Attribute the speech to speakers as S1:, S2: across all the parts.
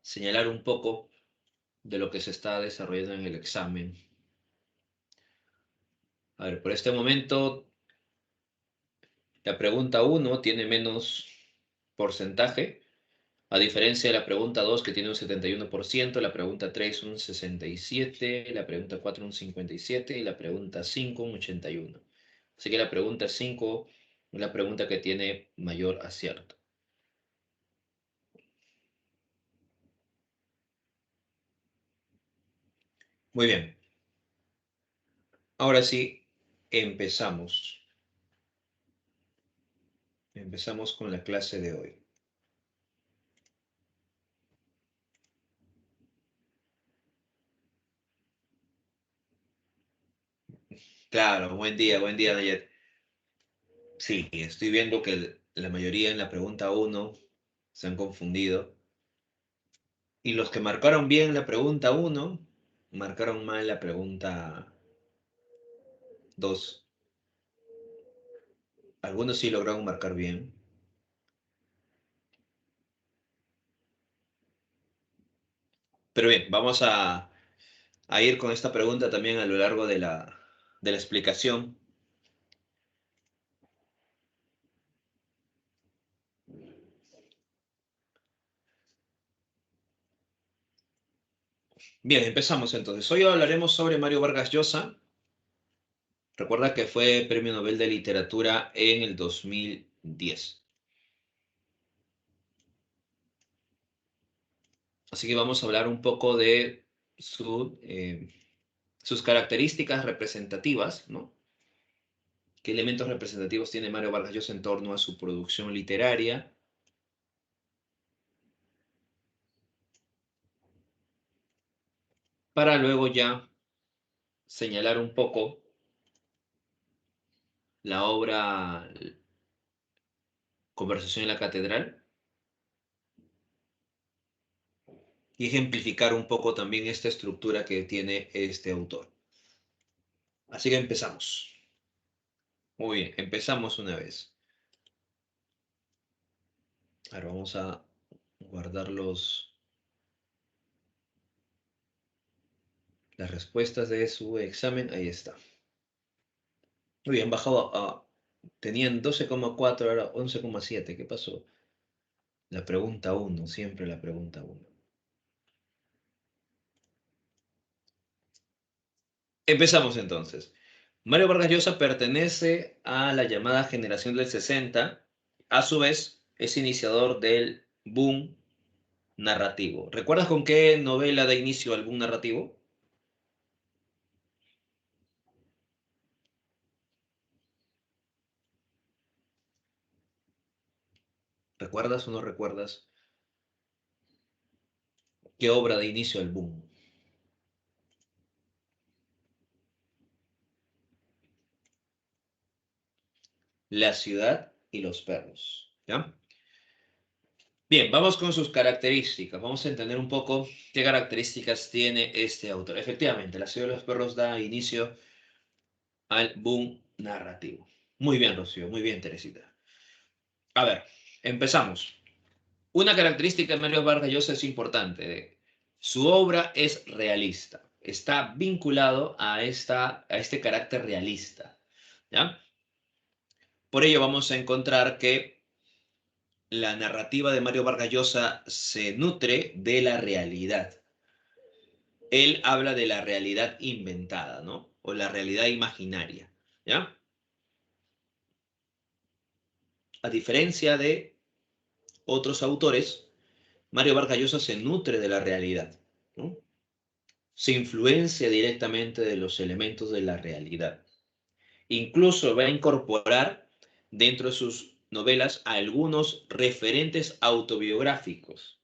S1: señalar un poco de lo que se está desarrollando en el examen. A ver, por este momento, la pregunta 1 tiene menos porcentaje, a diferencia de la pregunta 2 que tiene un 71%, la pregunta 3 un 67%, la pregunta 4 un 57% y la pregunta 5 un 81%. Así que la pregunta 5 es la pregunta que tiene mayor acierto. Muy bien. Ahora sí, empezamos. Empezamos con la clase de hoy. Claro, buen día, Nayet. Sí, estoy viendo que la mayoría en la pregunta 1 se han confundido. Y los que marcaron bien la pregunta 1, marcaron mal la pregunta 2. Algunos sí lograron marcar bien. Pero bien, vamos a ir con esta pregunta también a lo largo de la explicación. Bien, empezamos entonces. Hoy hablaremos sobre Mario Vargas Llosa. Recuerda que fue Premio Nobel de Literatura en el 2010. Así que vamos a hablar un poco de sus características representativas, ¿no? ¿Qué elementos representativos tiene Mario Vargas Llosa en torno a su producción literaria? Para luego ya señalar un poco la obra Conversación en la Catedral y ejemplificar un poco también esta estructura que tiene este autor. Así que empezamos. Muy bien, empezamos una vez. Ahora vamos a guardar las respuestas de su examen. Ahí está. Muy bien, bajado a... Tenían 12,4, ahora 11,7. ¿Qué pasó? La pregunta 1, siempre la pregunta 1. Empezamos entonces. Mario Vargas Llosa pertenece a la llamada generación del 60. A su vez, es iniciador del boom narrativo. ¿Recuerdas con qué novela da inicio al boom narrativo? ¿Recuerdas o no recuerdas qué obra da inicio al boom? La ciudad y los perros. ¿Ya? Bien, vamos con sus características. Vamos a entender un poco qué características tiene este autor. Efectivamente, La ciudad de los perros da inicio al boom narrativo. Muy bien, Rocío. Muy bien, Teresita. A ver, empezamos. Una característica de Mario Vargas Llosa es importante. Su obra es realista. Está vinculado a este carácter realista. ¿Ya? Por ello vamos a encontrar que la narrativa de Mario Vargas Llosa se nutre de la realidad. Él habla de la realidad inventada, ¿no? O la realidad imaginaria. ¿Ya? A diferencia de otros autores, Mario Vargas Llosa se nutre de la realidad, ¿no? Se influencia directamente de los elementos de la realidad. Incluso va a incorporar dentro de sus novelas algunos referentes autobiográficos.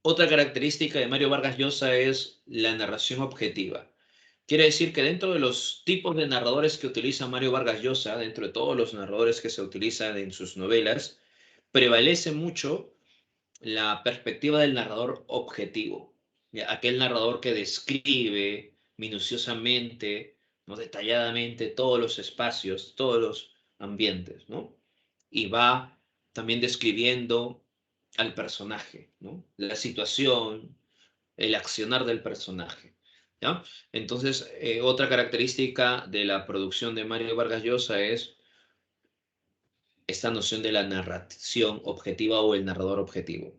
S1: Otra característica de Mario Vargas Llosa es la narración objetiva. Quiere decir que dentro de los tipos de narradores que utiliza Mario Vargas Llosa, dentro de todos los narradores que se utilizan en sus novelas, prevalece mucho la perspectiva del narrador objetivo, ¿ya? Aquel narrador que describe minuciosamente, ¿no? Detalladamente todos los espacios, todos los ambientes, ¿no? Y va también describiendo al personaje, ¿no? La situación, el accionar del personaje, ¿ya? Entonces, otra característica de la producción de Mario Vargas Llosa es esta noción de la narración objetiva o el narrador objetivo.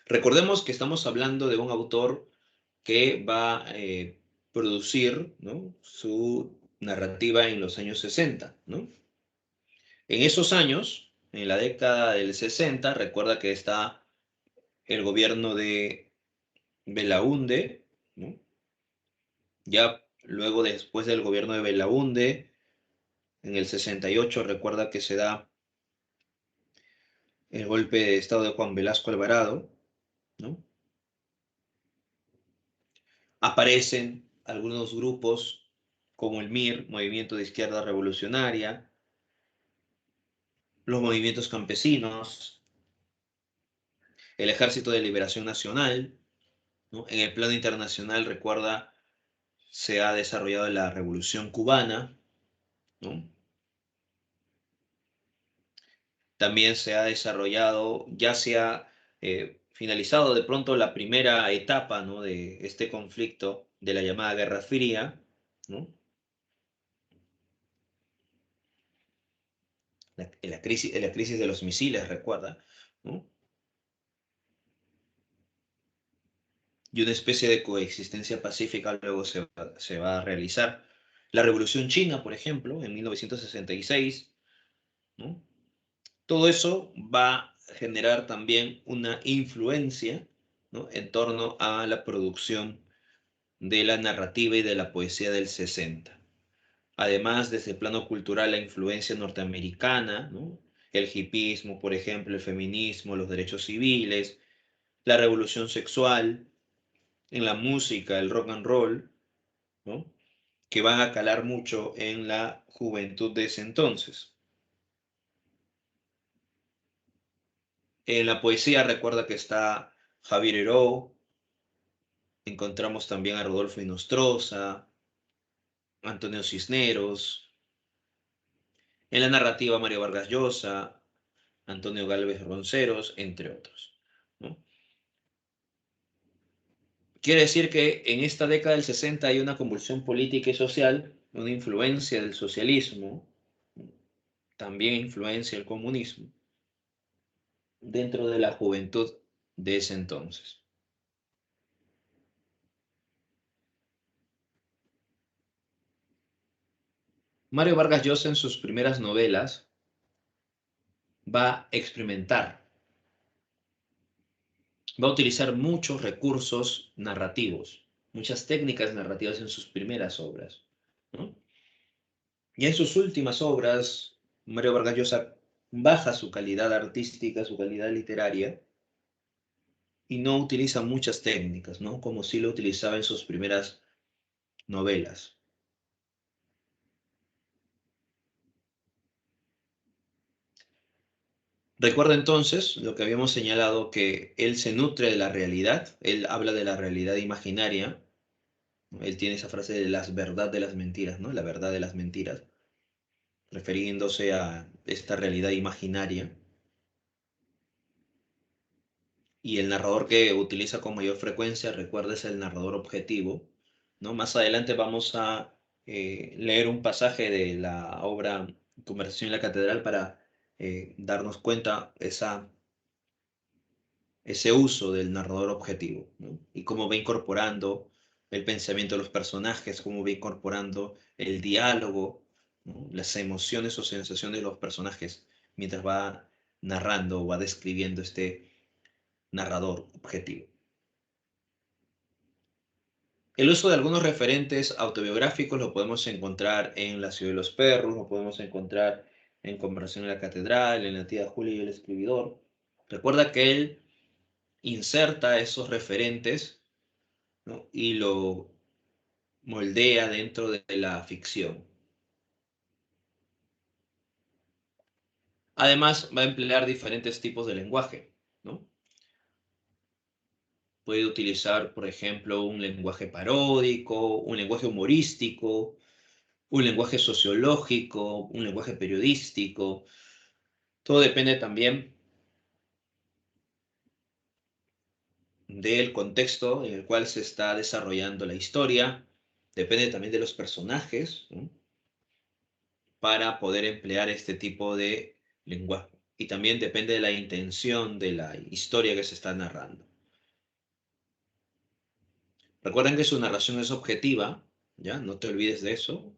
S1: Recordemos que estamos hablando de un autor que va a producir, ¿no?, su narrativa en los años 60, ¿no? En esos años, en la década del 60, recuerda que está el gobierno de Belaúnde, ¿no? Ya luego, después del gobierno de Belaúnde, en el 68, recuerda que se da el golpe de estado de Juan Velasco Alvarado, ¿no? Aparecen algunos grupos como el MIR, Movimiento de Izquierda Revolucionaria, los movimientos campesinos, el Ejército de Liberación Nacional, ¿no? En el plano internacional, recuerda, se ha desarrollado la Revolución Cubana, ¿no? También se ha desarrollado, ya se ha finalizado de pronto la primera etapa, ¿no?, de este conflicto de la llamada Guerra Fría, ¿no? La crisis de los misiles, recuerda, ¿no? Y una especie de coexistencia pacífica luego se va a realizar. La Revolución China, por ejemplo, en 1966, ¿no? Todo eso va a generar también una influencia, ¿no?, en torno a la producción de la narrativa y de la poesía del 60. Además, desde el plano cultural, la influencia norteamericana, ¿no?, el hipismo, por ejemplo, el feminismo, los derechos civiles, la revolución sexual, en la música, el rock and roll, ¿no?, que van a calar mucho en la juventud de ese entonces. En la poesía, recuerda que está Javier Heró, encontramos también a Rodolfo Inostroza, Antonio Cisneros, en la narrativa Mario Vargas Llosa, Antonio Gálvez Ronceros, entre otros, ¿no? Quiere decir que en esta década del 60 hay una convulsión política y social, una influencia del socialismo, también influencia del comunismo, dentro de la juventud de ese entonces. Mario Vargas Llosa, en sus primeras novelas, va a experimentar, va a utilizar muchos recursos narrativos, muchas técnicas narrativas en sus primeras obras, ¿no? Y en sus últimas obras, Mario Vargas Llosa baja su calidad artística, su calidad literaria, y no utiliza muchas técnicas, ¿no?, como sí lo utilizaba en sus primeras novelas. Recuerda entonces lo que habíamos señalado, que él se nutre de la realidad, él habla de la realidad imaginaria, ¿no? Él tiene esa frase de las verdad de las mentiras, ¿no?, la verdad de las mentiras, refiriéndose a esta realidad imaginaria. Y el narrador que utiliza con mayor frecuencia, recuerda, es el narrador objetivo, ¿no? Más adelante vamos a leer un pasaje de la obra Conversación en la Catedral para darnos cuenta ese uso del narrador objetivo, ¿no? Y cómo va incorporando el pensamiento de los personajes, cómo va incorporando el diálogo, ¿no?, las emociones o sensaciones de los personajes mientras va narrando o va describiendo este narrador objetivo. El uso de algunos referentes autobiográficos lo podemos encontrar en La ciudad de los perros, lo podemos encontrar en Conversación en la Catedral, en La tía Julia y el escribidor. Recuerda que él inserta esos referentes, ¿no?, y lo moldea dentro de la ficción. Además, va a emplear diferentes tipos de lenguaje, ¿no? Puede utilizar, por ejemplo, un lenguaje paródico, un lenguaje humorístico, un lenguaje sociológico, un lenguaje periodístico. Todo depende también del contexto en el cual se está desarrollando la historia, depende también de los personajes, ¿no? Para poder emplear este tipo de lenguaje. Y también depende de la intención de la historia que se está narrando. Recuerden que su narración es objetiva, ¿ya? No te olvides de eso.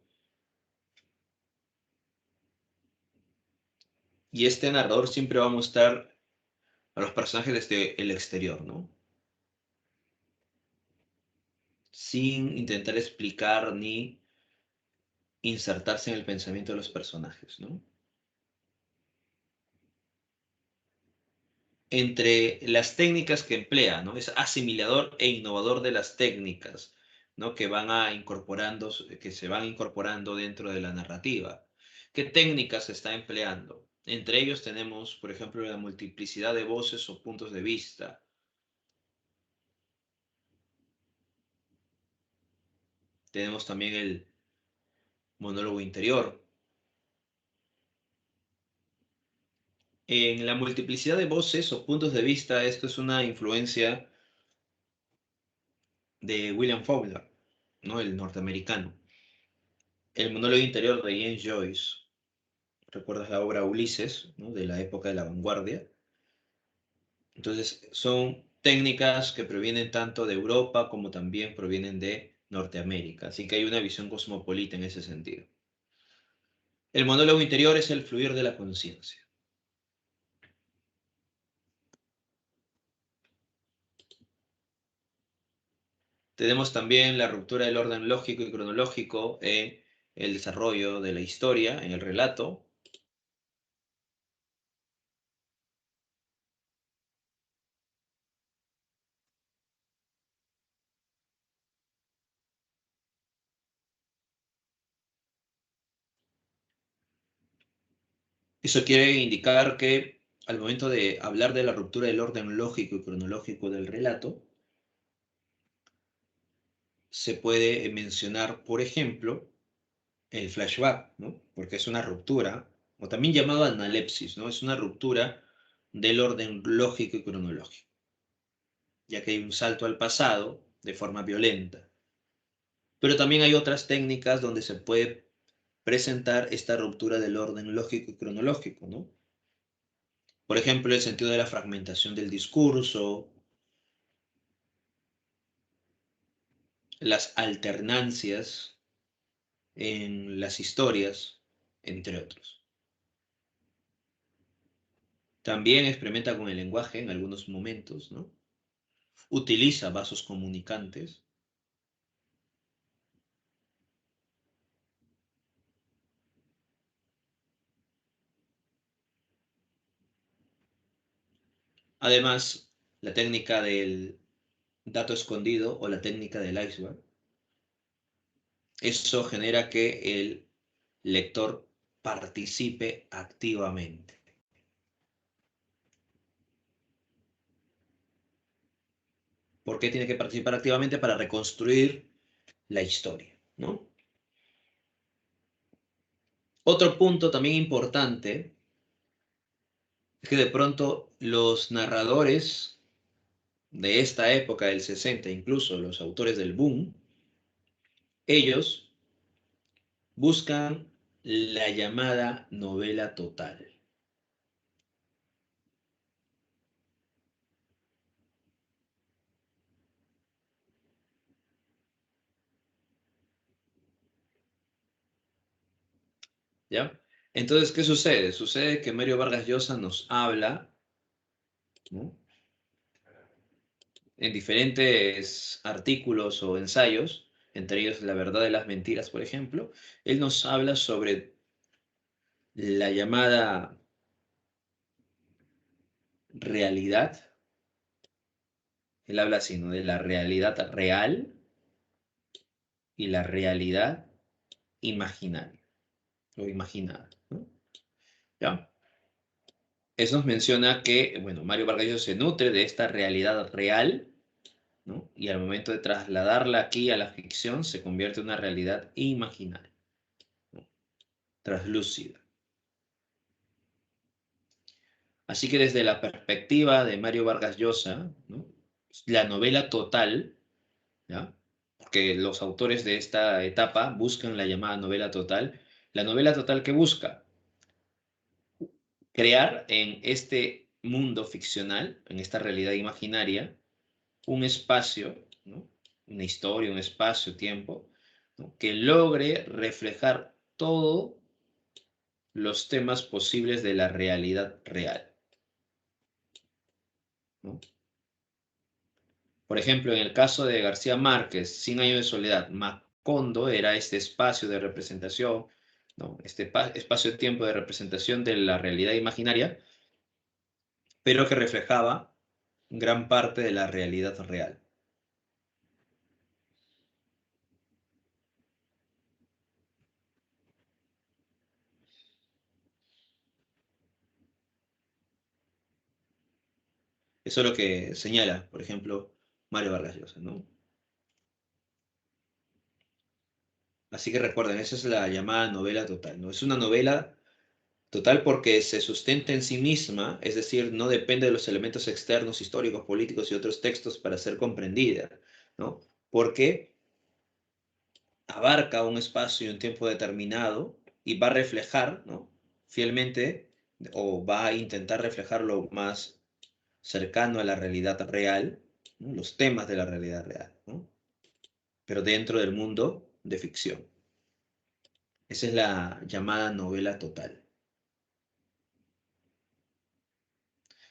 S1: Y este narrador siempre va a mostrar a los personajes desde el exterior, ¿no? Sin intentar explicar ni insertarse en el pensamiento de los personajes, ¿no? Entre las técnicas que emplea, ¿no? Es asimilador e innovador de las técnicas, ¿no? Que se van incorporando dentro de la narrativa. ¿Qué técnicas se está empleando? Entre ellos tenemos, por ejemplo, la multiplicidad de voces o puntos de vista. Tenemos también el monólogo interior. En la multiplicidad de voces o puntos de vista, esto es una influencia de William Faulkner, ¿no? El norteamericano. El monólogo interior de James Joyce. ¿Recuerdas la obra Ulises, ¿no? De la época de la vanguardia? Entonces, son técnicas que provienen tanto de Europa como también provienen de Norteamérica. Así que hay una visión cosmopolita en ese sentido. El monólogo interior es el fluir de la conciencia. Tenemos también la ruptura del orden lógico y cronológico en el desarrollo de la historia, en el relato. Eso quiere indicar que al momento de hablar de la ruptura del orden lógico y cronológico del relato, se puede mencionar, por ejemplo, el flashback, ¿no? Porque es una ruptura, o también llamado analepsis, ¿no? Es una ruptura del orden lógico y cronológico, ya que hay un salto al pasado de forma violenta. Pero también hay otras técnicas donde se puede presentar esta ruptura del orden lógico y cronológico, ¿no? Por ejemplo, el sentido de la fragmentación del discurso, las alternancias en las historias, entre otros. También experimenta con el lenguaje en algunos momentos, ¿no? Utiliza vasos comunicantes. Además, la técnica del dato escondido o la técnica del iceberg, eso genera que el lector participe activamente. ¿Por qué tiene que participar activamente? Para reconstruir la historia, ¿no? Otro punto también importante es que de pronto los narradores de esta época del 60, incluso los autores del boom, ellos buscan la llamada novela total. ¿Ya? Entonces, ¿qué sucede? Sucede que Mario Vargas Llosa nos habla, ¿no? En diferentes artículos o ensayos, entre ellos La verdad de las mentiras, por ejemplo, él nos habla sobre la llamada realidad. Él habla así, ¿no? De la realidad real y la realidad imaginaria o imaginada, ¿no? ¿Ya? Eso nos menciona que, bueno, Mario Vargas Llosa se nutre de esta realidad real, ¿no? Y al momento de trasladarla aquí a la ficción, se convierte en una realidad imaginaria, ¿no? Translúcida. Así que desde la perspectiva de Mario Vargas Llosa, ¿no? la novela total, ¿ya? Porque los autores de esta etapa buscan la llamada novela total. La novela total que busca crear en este mundo ficcional, en esta realidad imaginaria, un espacio, ¿no? Una historia, un espacio, tiempo, ¿no? Que logre reflejar todos los temas posibles de la realidad real, ¿no? Por ejemplo, en el caso de García Márquez, Cien años de soledad, Macondo era este espacio de representación, ¿no? Este espacio-tiempo de representación de la realidad imaginaria, pero que reflejaba gran parte de la realidad real. Eso es lo que señala, por ejemplo, Mario Vargas Llosa, ¿no? Así que recuerden, esa es la llamada novela total, ¿no? Es una novela total porque se sustenta en sí misma, es decir, no depende de los elementos externos, históricos, políticos y otros textos para ser comprendida, ¿no? Porque abarca un espacio y un tiempo determinado y va a reflejar, ¿no? Fielmente, o va a intentar reflejar lo más cercano a la realidad real, ¿no? Los temas de la realidad real, ¿no? Pero dentro del mundo de ficción. Esa es la llamada novela total.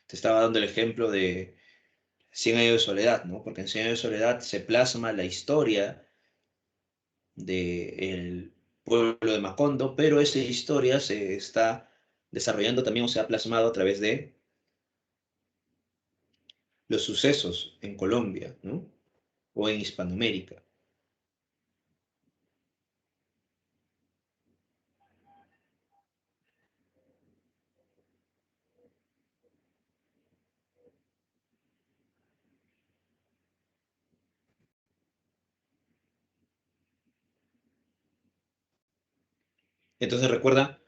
S1: Te estaba dando el ejemplo de Cien años de soledad, ¿no? Porque en Cien años de soledad se plasma la historia del pueblo de Macondo, pero esa historia se está desarrollando también o se ha plasmado a través de los sucesos en Colombia, ¿no? O en Hispanoamérica. Entonces recuerda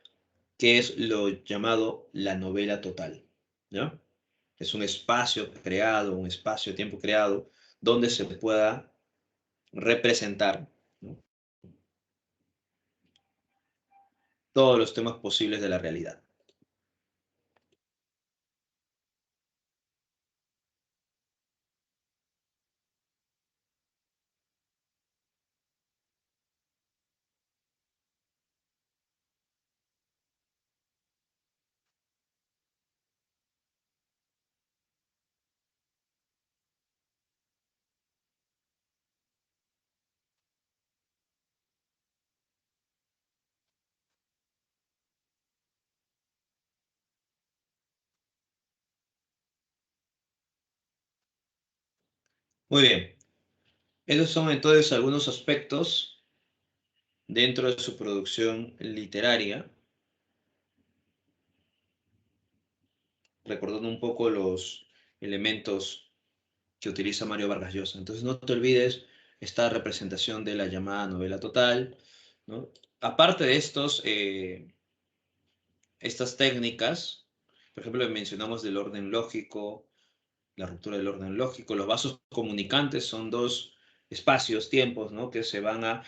S1: que es lo llamado la novela total, ¿no? Es un espacio creado, un espacio-tiempo creado, donde se pueda representar, ¿no? Todos los temas posibles de la realidad. Muy bien. Esos son entonces algunos aspectos dentro de su producción literaria, recordando un poco los elementos que utiliza Mario Vargas Llosa. Entonces no te olvides esta representación de la llamada novela total, ¿no? Aparte de estas técnicas, por ejemplo, mencionamos del orden lógico, la ruptura del orden lógico, los vasos comunicantes son dos espacios, tiempos, ¿no? Que se van a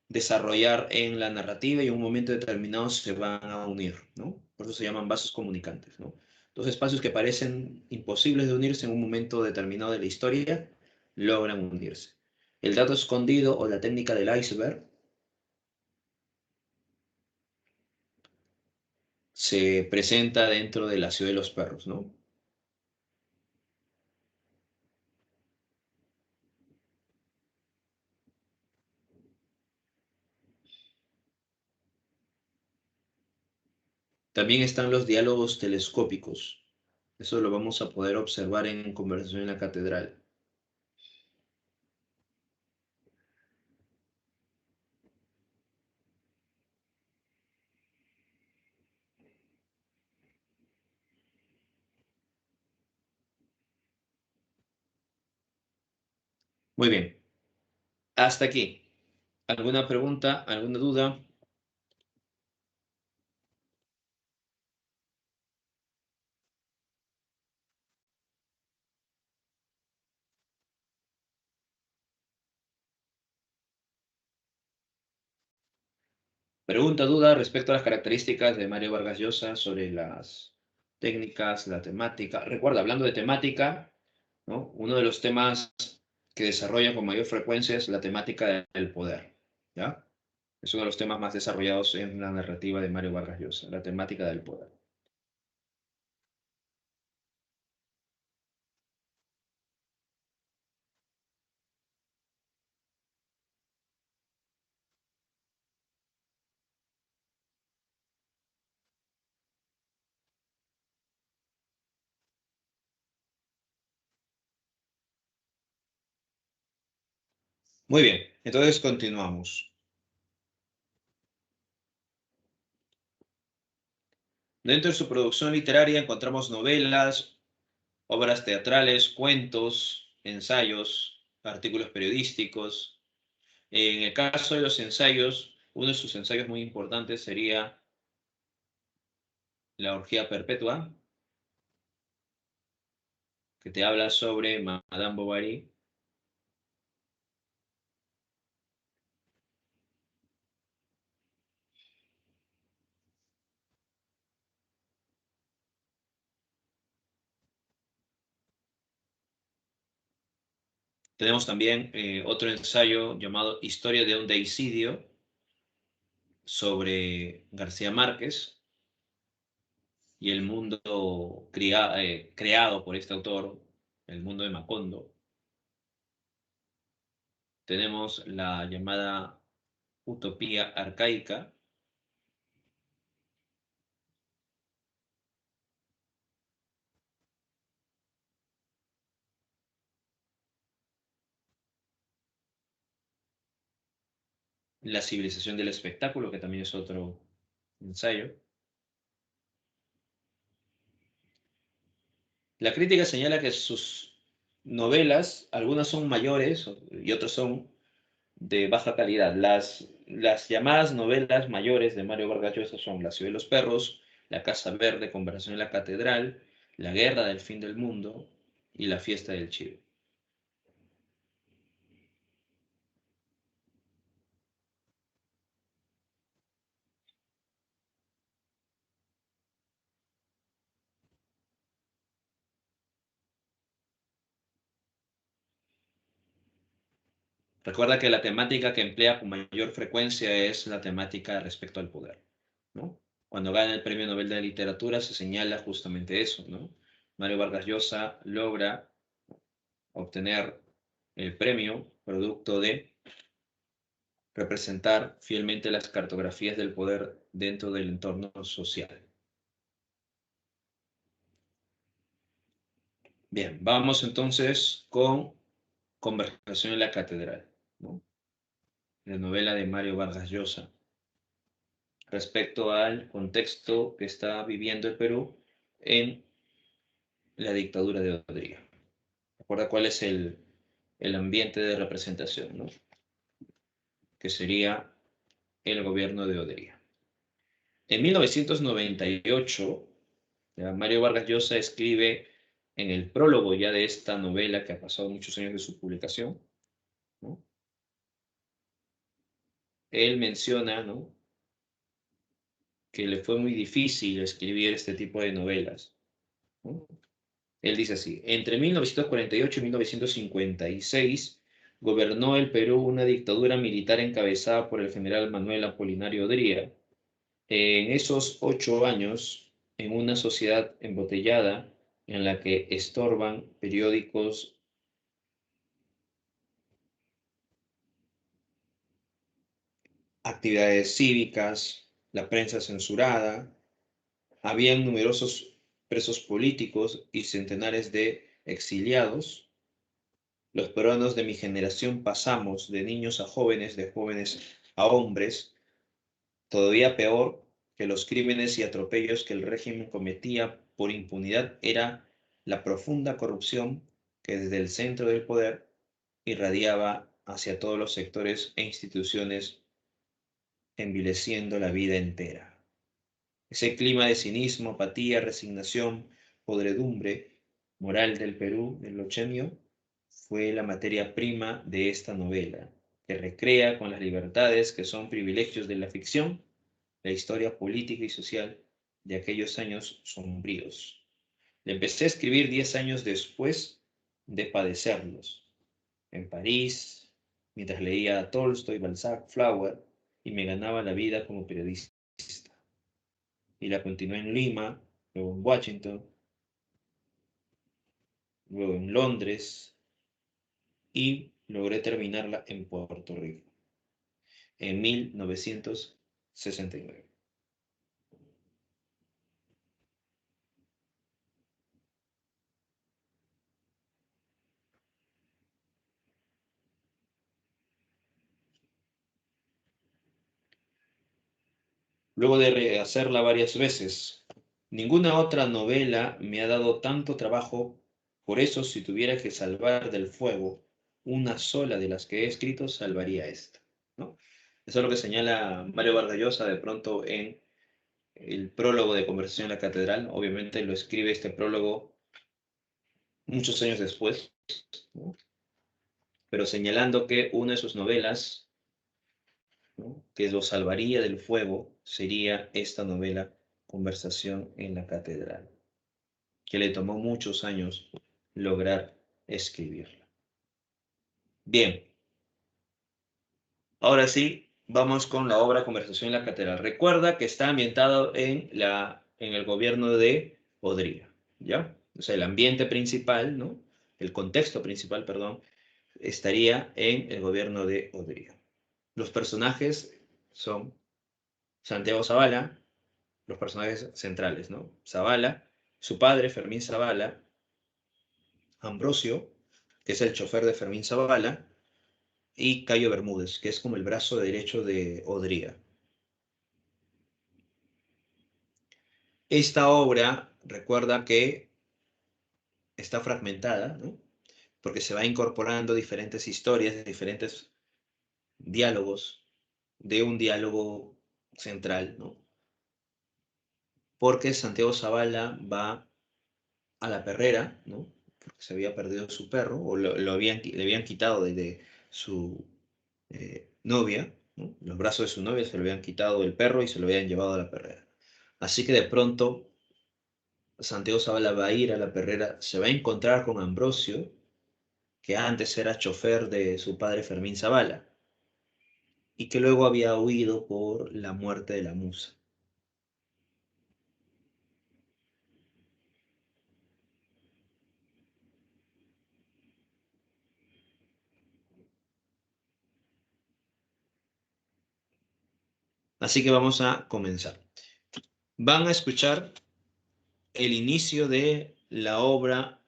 S1: desarrollar en la narrativa y en un momento determinado se van a unir, ¿no? Por eso se llaman vasos comunicantes, ¿no? Dos espacios que parecen imposibles de unirse en un momento determinado de la historia, logran unirse. El dato escondido o la técnica del iceberg se presenta dentro de la ciudad de los perros, ¿no? También están los diálogos telescópicos. Eso lo vamos a poder observar en Conversación en la Catedral. Muy bien. Hasta aquí. ¿Alguna pregunta? ¿Alguna duda? Pregunta, duda respecto a las características de Mario Vargas Llosa sobre las técnicas, la temática. Recuerda, hablando de temática, ¿no? Uno de los temas que desarrolla con mayor frecuencia es la temática del poder, ¿ya? Es uno de los temas más desarrollados en la narrativa de Mario Vargas Llosa, la temática del poder. Muy bien, entonces continuamos. Dentro de su producción literaria encontramos novelas, obras teatrales, cuentos, ensayos, artículos periodísticos. En el caso de los ensayos, uno de sus ensayos muy importantes sería La orgía perpetua, que te habla sobre Madame Bovary. Tenemos también otro ensayo llamado Historia de un deicidio sobre García Márquez y el mundo creado por este autor, el mundo de Macondo. Tenemos la llamada Utopía arcaica. La civilización del espectáculo, que también es otro ensayo. La crítica señala que sus novelas, algunas son mayores y otras son de baja calidad. Las llamadas novelas mayores de Mario Vargas Llosa son La ciudad de los perros, La casa verde, Conversación en la catedral, La guerra del fin del mundo y La fiesta del chivo. Recuerda que la temática que emplea con mayor frecuencia es la temática respecto al poder, ¿no? Cuando gana el Premio Nobel de Literatura se señala justamente eso, ¿no? Mario Vargas Llosa logra obtener el premio producto de representar fielmente las cartografías del poder dentro del entorno social. Bien, vamos entonces con Conversación en la catedral, ¿no? La novela de Mario Vargas Llosa respecto al contexto que está viviendo el Perú en la dictadura de Odría. ¿Recuerda cuál es el ambiente de representación, ¿no? Que sería el gobierno de Odría. En 1998, ya, Mario Vargas Llosa escribe en el prólogo ya de esta novela que ha pasado muchos años de su publicación, ¿no? Él menciona, ¿no?, que le fue muy difícil escribir este tipo de novelas, ¿no? Él dice así: entre 1948 y 1956 gobernó el Perú una dictadura militar encabezada por el general Manuel Apolinario Odría. En esos 8 años, en una sociedad embotellada en la que estorban periódicos, actividades cívicas, la prensa censurada, habían numerosos presos políticos y centenares de exiliados. Los peruanos de mi generación pasamos de niños a jóvenes, de jóvenes a hombres, todavía peor que los crímenes y atropellos que el régimen cometía por impunidad era la profunda corrupción que desde el centro del poder irradiaba hacia todos los sectores e instituciones, envileciendo la vida entera. Ese clima de cinismo, apatía, resignación, podredumbre moral del Perú del Ochemio fue la materia prima de esta novela, que recrea con las libertades que son privilegios de la ficción la historia política y social de aquellos años sombríos. Le empecé a escribir 10 años después de padecerlos, en París, mientras leía Tolstoy, Balzac, Flower, y me ganaba la vida como periodista. Y la continué en Lima, luego en Washington, luego en Londres, y logré terminarla en Puerto Rico, en 1969. Luego de rehacerla varias veces, ninguna otra novela me ha dado tanto trabajo. Por eso, si tuviera que salvar del fuego una sola de las que he escrito, salvaría esta, ¿no? Eso es lo que señala Mario Vargas Llosa de pronto en el prólogo de Conversación en la Catedral. Obviamente lo escribe este prólogo muchos años después, ¿no? Pero señalando que una de sus novelas, ¿no?, que lo salvaría del fuego, sería esta novela, Conversación en la Catedral, que le tomó muchos años lograr escribirla. Bien, ahora sí, vamos con la obra Conversación en la Catedral. Recuerda que está ambientado en el gobierno de Odría, ¿ya? O sea, el ambiente principal, ¿no? El contexto principal, perdón, estaría en el gobierno de Odría. Los personajes son Santiago Zavala, los personajes centrales, ¿no? Zavala, su padre, Fermín Zavala, Ambrosio, que es el chofer de Fermín Zavala, y Cayo Bermúdez, que es como el brazo derecho de Odría. Esta obra, recuerda que está fragmentada, ¿no?, porque se va incorporando diferentes historias, diferentes diálogos, de un diálogo central, ¿no? Porque Santiago Zavala va a la perrera, ¿no?, porque se había perdido su perro, o le habían quitado de su novia, ¿no? Los brazos de su novia se lo habían quitado del perro y se lo habían llevado a la perrera. Así que de pronto Santiago Zavala va a ir a la perrera, se va a encontrar con Ambrosio, que antes era chofer de su padre Fermín Zavala, y que luego había huido por la muerte de la musa. Así que vamos a comenzar. Van a escuchar el inicio de la obra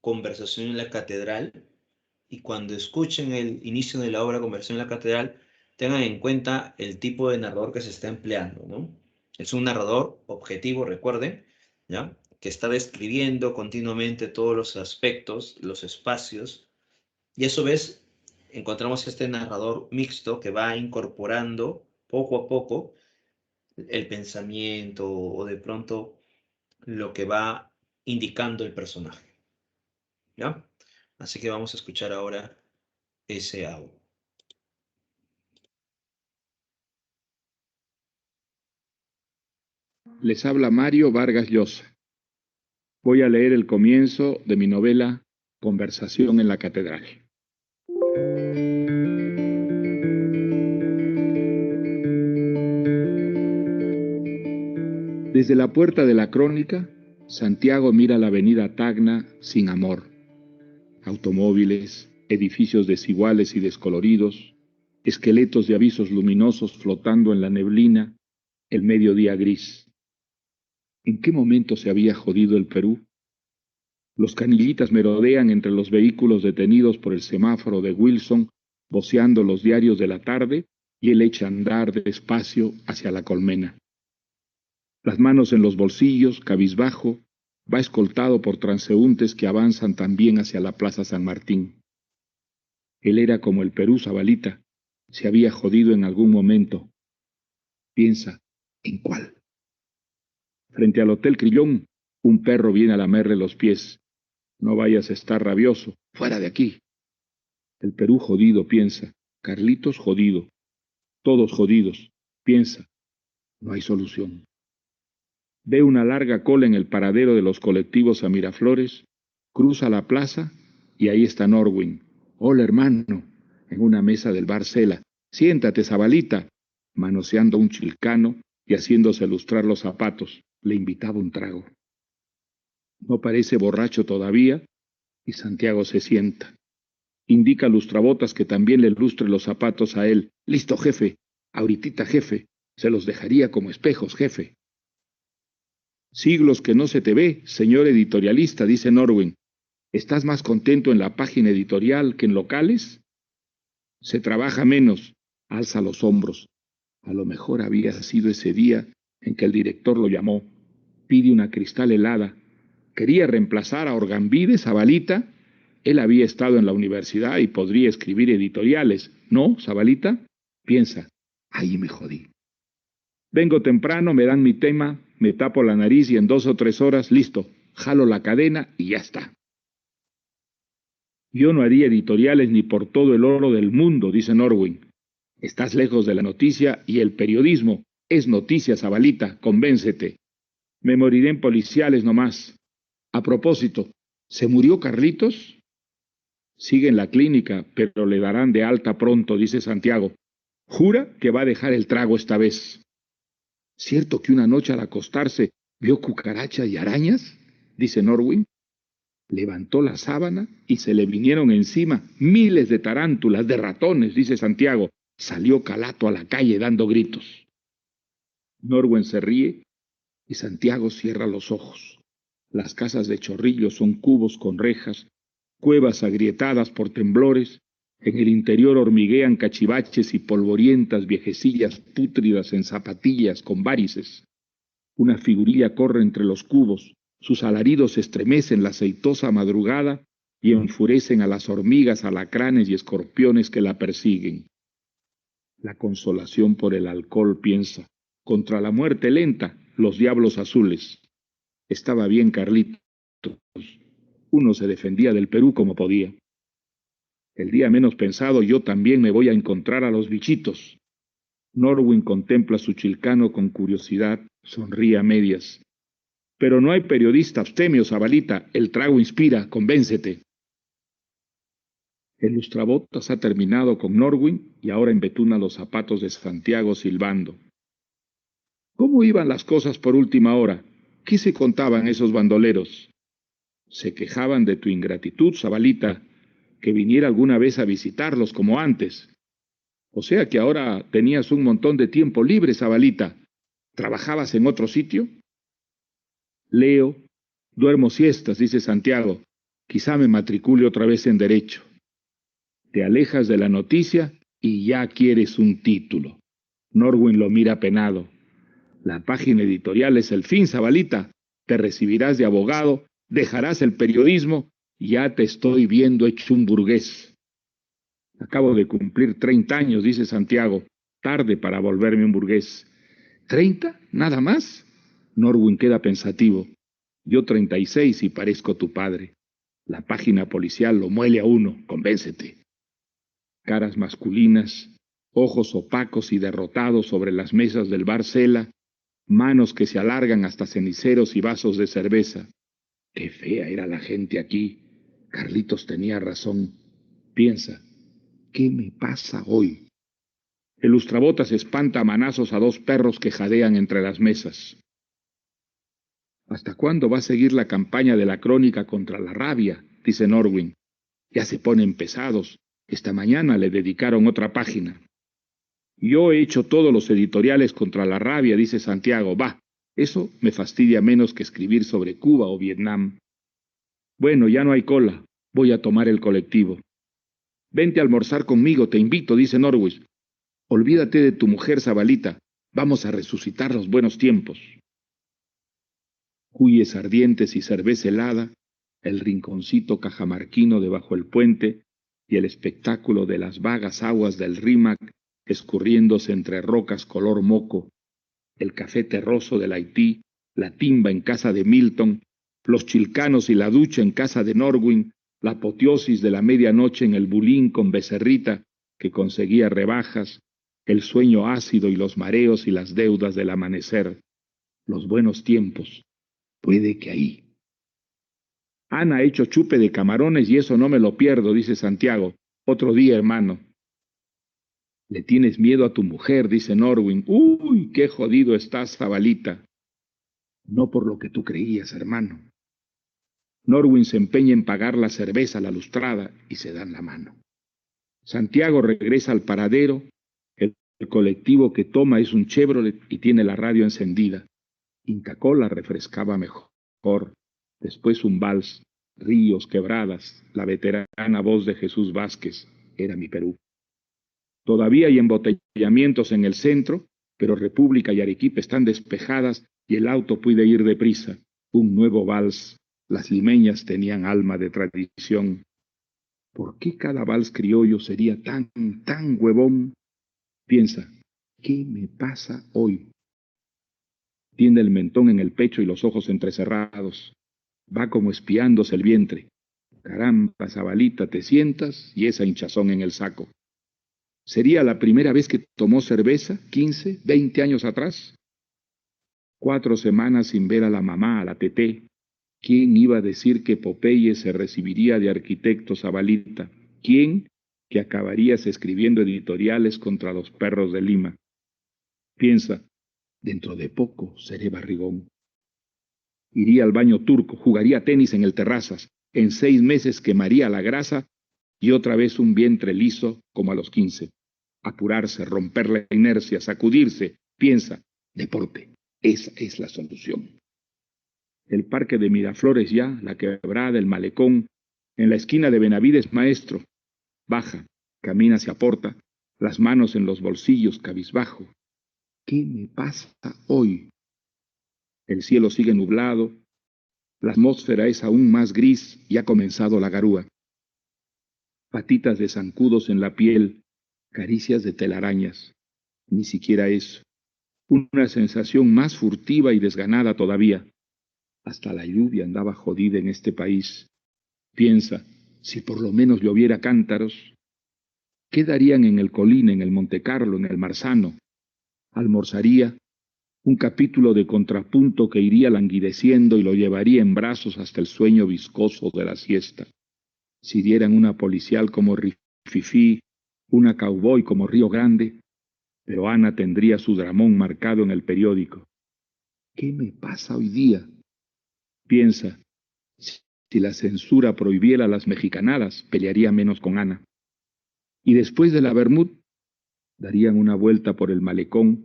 S1: Conversación en la Catedral, y cuando escuchen el inicio de la obra Conversación en la Catedral, tengan en cuenta el tipo de narrador que se está empleando, ¿no? Es un narrador objetivo, recuerden, ¿ya?, que está describiendo continuamente todos los aspectos, los espacios, y a su vez encontramos este narrador mixto que va incorporando poco a poco el pensamiento o de pronto lo que va indicando el personaje, ¿ya? Así que vamos a escuchar ahora ese audio.
S2: Les habla Mario Vargas Llosa. Voy a leer el comienzo de mi novela Conversación en la Catedral. Desde la puerta de la Crónica, Santiago mira la avenida Tacna sin amor. Automóviles, edificios desiguales y descoloridos, esqueletos de avisos luminosos flotando en la neblina, el mediodía gris. ¿En qué momento se había jodido el Perú? Los canillitas merodean entre los vehículos detenidos por el semáforo de Wilson, voceando los diarios de la tarde, y él echa a andar despacio hacia la colmena. Las manos en los bolsillos, cabizbajo, va escoltado por transeúntes que avanzan también hacia la Plaza San Martín. Él era como el Perú, Zabalita, se había jodido en algún momento. Piensa, ¿en cuál? Frente al Hotel Crillón, un perro viene a lamerle los pies. No vayas a estar rabioso, fuera de aquí. El Perú jodido, piensa. Carlitos jodido. Todos jodidos, piensa. No hay solución. Ve una larga cola en el paradero de los colectivos a Miraflores, cruza la plaza y ahí está Norwin. Hola, hermano, en una mesa del bar Cela. Siéntate, Zabalita, manoseando un chilcano y haciéndose lustrar los zapatos. Le invitaba un trago. No parece borracho todavía y Santiago se sienta. Indica a lustrabotas que también le lustre los zapatos a él. Listo, jefe. Ahoritita, jefe. Se los dejaría como espejos, jefe. Siglos que no se te ve, señor editorialista, dice Norwin. ¿Estás más contento en la página editorial que en locales? Se trabaja menos. Alza los hombros. A lo mejor había sido ese día en que el director lo llamó. Pide una cristal helada. Quería reemplazar a Orgambide, Zabalita. Él había estado en la universidad y podría escribir editoriales. ¿No, Zabalita? Piensa, ahí me jodí. Vengo temprano, me dan mi tema, me tapo la nariz y en 2 o 3 horas, listo, jalo la cadena y ya está. Yo no haría editoriales ni por todo el oro del mundo, dice Norwin. Estás lejos de la noticia y el periodismo es noticia, Zabalita, convéncete. Me moriré en policiales nomás. A propósito, ¿se murió Carlitos? Sigue en la clínica, pero le darán de alta pronto, dice Santiago. Jura que va a dejar el trago esta vez. ¿Cierto que una noche al acostarse vio cucarachas y arañas? Dice Norwin. Levantó la sábana y se le vinieron encima miles de tarántulas, de ratones, dice Santiago. Salió Calato a la calle dando gritos. Norwin se ríe y Santiago cierra los ojos. Las casas de Chorrillos son cubos con rejas, cuevas agrietadas por temblores. En el interior hormiguean cachivaches y polvorientas viejecillas pútridas en zapatillas con varices. Una figurilla corre entre los cubos, sus alaridos estremecen la aceitosa madrugada y enfurecen a las hormigas, alacranes y escorpiones que la persiguen. La consolación por el alcohol, piensa, contra la muerte lenta, los diablos azules. Estaba bien Carlitos. Uno se defendía del Perú como podía. El día menos pensado yo también me voy a encontrar a los bichitos. Norwin contempla su chilcano con curiosidad, sonríe a medias. Pero no hay periodista abstemio, Zabalita, el trago inspira, convéncete. El lustrabotas ha terminado con Norwin y ahora embetuna los zapatos de Santiago silbando. ¿Cómo iban las cosas por última hora? ¿Qué se contaban esos bandoleros? Se quejaban de tu ingratitud, Zabalita, que viniera alguna vez a visitarlos como antes. O sea que ahora tenías un montón de tiempo libre, Zabalita. ¿Trabajabas en otro sitio? Leo, duermo siestas, dice Santiago. Quizá me matricule otra vez en Derecho. Te alejas de la noticia y ya quieres un título. Norwin lo mira penado. La página editorial es el fin, Zabalita. Te recibirás de abogado, dejarás el periodismo y ya te estoy viendo hecho un burgués. Acabo de cumplir 30 años, dice Santiago. Tarde para volverme un burgués. ¿30? ¿Nada más? Norwin queda pensativo. Yo 36 y parezco tu padre. La página policial lo muele a uno, convéncete. Caras masculinas, ojos opacos y derrotados sobre las mesas del bar Cela, manos que se alargan hasta ceniceros y vasos de cerveza. Qué fea era la gente aquí. Carlitos tenía razón. Piensa, ¿qué me pasa hoy? El lustrabotas espanta a manazos a 2 perros que jadean entre las mesas. ¿Hasta cuándo va a seguir la campaña de la crónica contra la rabia? Dice Norwin. Ya se ponen pesados. Esta mañana le dedicaron otra página. Yo he hecho todos los editoriales contra la rabia, dice Santiago. Va, eso me fastidia menos que escribir sobre Cuba o Vietnam. Bueno, ya no hay cola. Voy a tomar el colectivo. Vente a almorzar conmigo, te invito, dice Norwin. Olvídate de tu mujer, Zabalita. Vamos a resucitar los buenos tiempos. Cuyes ardientes y cerveza helada, el rinconcito cajamarquino debajo el puente y el espectáculo de las vagas aguas del Rímac escurriéndose entre rocas color moco, el café terroso del Haití, la timba en casa de Milton, los chilcanos y la ducha en casa de Norwin, la apoteosis de la medianoche en el Bulín con Becerrita, que conseguía rebajas, el sueño ácido y los mareos y las deudas del amanecer, los buenos tiempos, puede que ahí. Ana ha hecho chupe de camarones y eso no me lo pierdo, dice Santiago. Otro día, hermano. Le tienes miedo a tu mujer, dice Norwin. Uy, qué jodido estás, Zabalita. No por lo que tú creías, hermano. Norwin se empeña en pagar la cerveza, la lustrada, y se dan la mano. Santiago regresa al paradero. El colectivo que toma es un Chevrolet y tiene la radio encendida. Inca Kola refrescaba mejor. Después un vals, ríos, quebradas, la veterana voz de Jesús Vázquez. Era mi Perú. Todavía hay embotellamientos en el centro, pero República y Arequipa están despejadas y el auto puede ir deprisa. Un nuevo vals. Las limeñas tenían alma de tradición. ¿Por qué cada vals criollo sería tan huevón? Piensa, ¿qué me pasa hoy? Tiende el mentón en el pecho y los ojos entrecerrados. Va como espiándose el vientre. Caramba, Zabalita, te sientas y esa hinchazón en el saco. ¿Sería la primera vez que tomó cerveza, 15, 20 años atrás? 4 semanas sin ver a la mamá, a la teté. ¿Quién iba a decir que Popeye se recibiría de arquitecto, Zabalita? ¿Quién que acabarías escribiendo editoriales contra los perros de Lima? Piensa, dentro de poco seré barrigón. Iría al baño turco, jugaría tenis en el Terrazas. En 6 meses quemaría la grasa y otra vez un vientre liso como a los 15. Apurarse, romper la inercia, sacudirse. Piensa, deporte, esa es la solución. El parque de Miraflores ya, la quebrada, el malecón, en la esquina de Benavides Maestro. Baja, camina hacia Porta, las manos en los bolsillos, cabizbajo. ¿Qué me pasa hoy? El cielo sigue nublado, la atmósfera es aún más gris y ha comenzado la garúa. Patitas de zancudos en la piel, caricias de telarañas. Ni siquiera eso. Una sensación más furtiva y desganada todavía. Hasta la lluvia andaba jodida en este país. Piensa, si por lo menos lloviera cántaros, ¿qué darían en el Colín, en el Montecarlo, en el Marzano? Almorzaría un capítulo de Contrapunto que iría languideciendo y lo llevaría en brazos hasta el sueño viscoso de la siesta. Si dieran una policial como Rififí, una cowboy como Río Grande, pero Ana tendría su dramón marcado en el periódico. ¿Qué me pasa hoy día? Piensa, si la censura prohibiera las mexicanadas, pelearía menos con Ana. Y después de la Bermud, darían una vuelta por el malecón,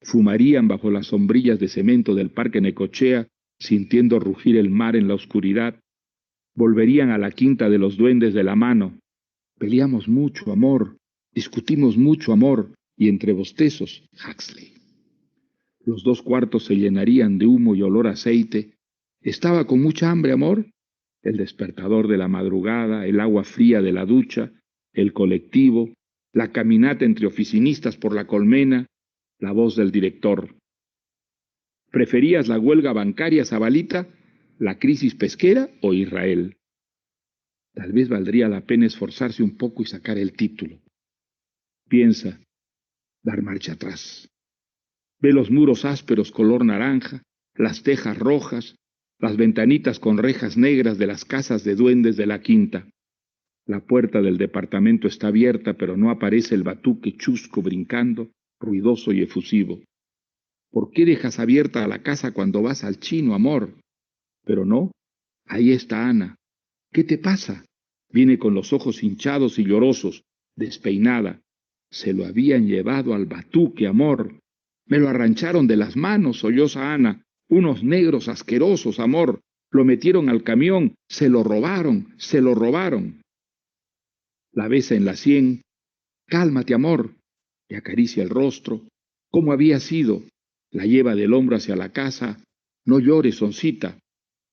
S2: fumarían bajo las sombrillas de cemento del Parque Necochea, sintiendo rugir el mar en la oscuridad, volverían a la Quinta de los Duendes de la mano. Peleamos mucho, amor, discutimos mucho, amor, y entre bostezos, Huxley. Los 2 cuartos se llenarían de humo y olor a aceite. ¿Estaba con mucha hambre, amor? El despertador de la madrugada, el agua fría de la ducha, el colectivo, la caminata entre oficinistas por la colmena, la voz del director. ¿Preferías la huelga bancaria, Zabalita, la crisis pesquera o Israel? Tal vez valdría la pena esforzarse un poco y sacar el título. Piensa, dar marcha atrás. Ve los muros ásperos color naranja, las tejas rojas, las ventanitas con rejas negras de las casas de duendes de la Quinta. La puerta del departamento está abierta, pero no aparece el batuque chusco brincando, ruidoso y efusivo. ¿Por qué dejas abierta la casa cuando vas al chino, amor? Pero no, ahí está Ana. ¿Qué te pasa? Viene con los ojos hinchados y llorosos, despeinada. Se lo habían llevado al batuque, amor. Me lo arrancharon de las manos, solloza Ana. Unos negros asquerosos, amor. Lo metieron al camión, se lo robaron, se lo robaron. La besa en la sien. Cálmate, amor. Le acaricia el rostro. ¿Cómo había sido? La lleva del hombro hacia la casa. No llores, Soncita.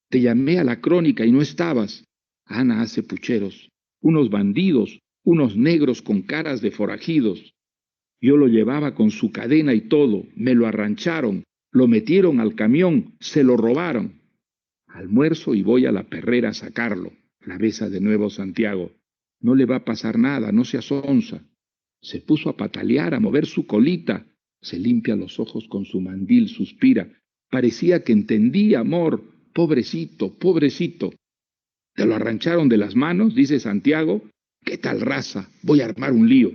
S2: Te llamé a la crónica y no estabas. Ana hace pucheros. Unos bandidos, unos negros con caras de forajidos. Yo lo llevaba con su cadena y todo. Me lo arrancharon. Lo metieron al camión. Se lo robaron. Almuerzo y voy a la perrera a sacarlo. La besa de nuevo Santiago. No le va a pasar nada, no seas onza. Se puso a patalear, a mover su colita. Se limpia los ojos con su mandil, suspira. Parecía que entendía, amor. Pobrecito, pobrecito. Te lo arrancharon de las manos, dice Santiago. ¿Qué tal raza? Voy a armar un lío.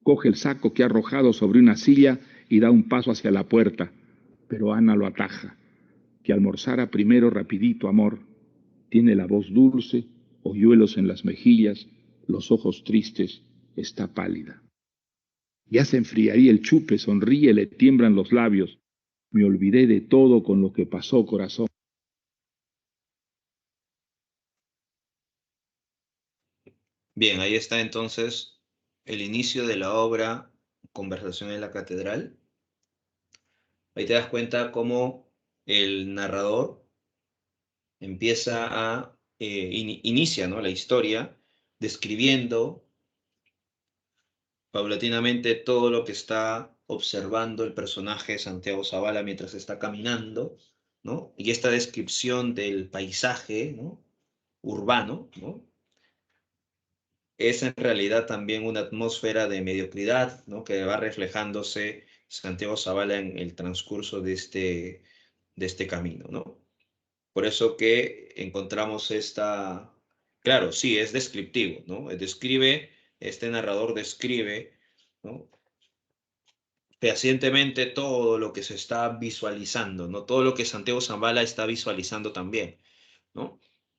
S2: Coge el saco que ha arrojado sobre una silla y da un paso hacia la puerta. Pero Ana lo ataja. Que almorzara primero rapidito, amor. Tiene la voz dulce, hoyuelos en las mejillas, los ojos tristes, está pálida. Ya se enfriaría el chupe, sonríe, le tiemblan los labios. Me olvidé de todo con lo que pasó, corazón.
S1: Bien, ahí está entonces el inicio de la obra Conversación en la Catedral. Ahí te das cuenta cómo el narrador empieza inicia, ¿no?, la historia describiendo paulatinamente todo lo que está observando el personaje Santiago Zavala mientras está caminando, ¿no? Y esta descripción del paisaje, ¿no?, urbano, ¿no?, es en realidad también una atmósfera de mediocridad, ¿no?, que va reflejándose Santiago Zavala en el transcurso de este camino, ¿no? Por eso que encontramos esta, claro, sí, es descriptivo, ¿no? Este narrador describe, ¿no?, fehacientemente todo lo que se está visualizando, ¿no? Todo lo que Santiago Zambala está visualizando también, ¿no?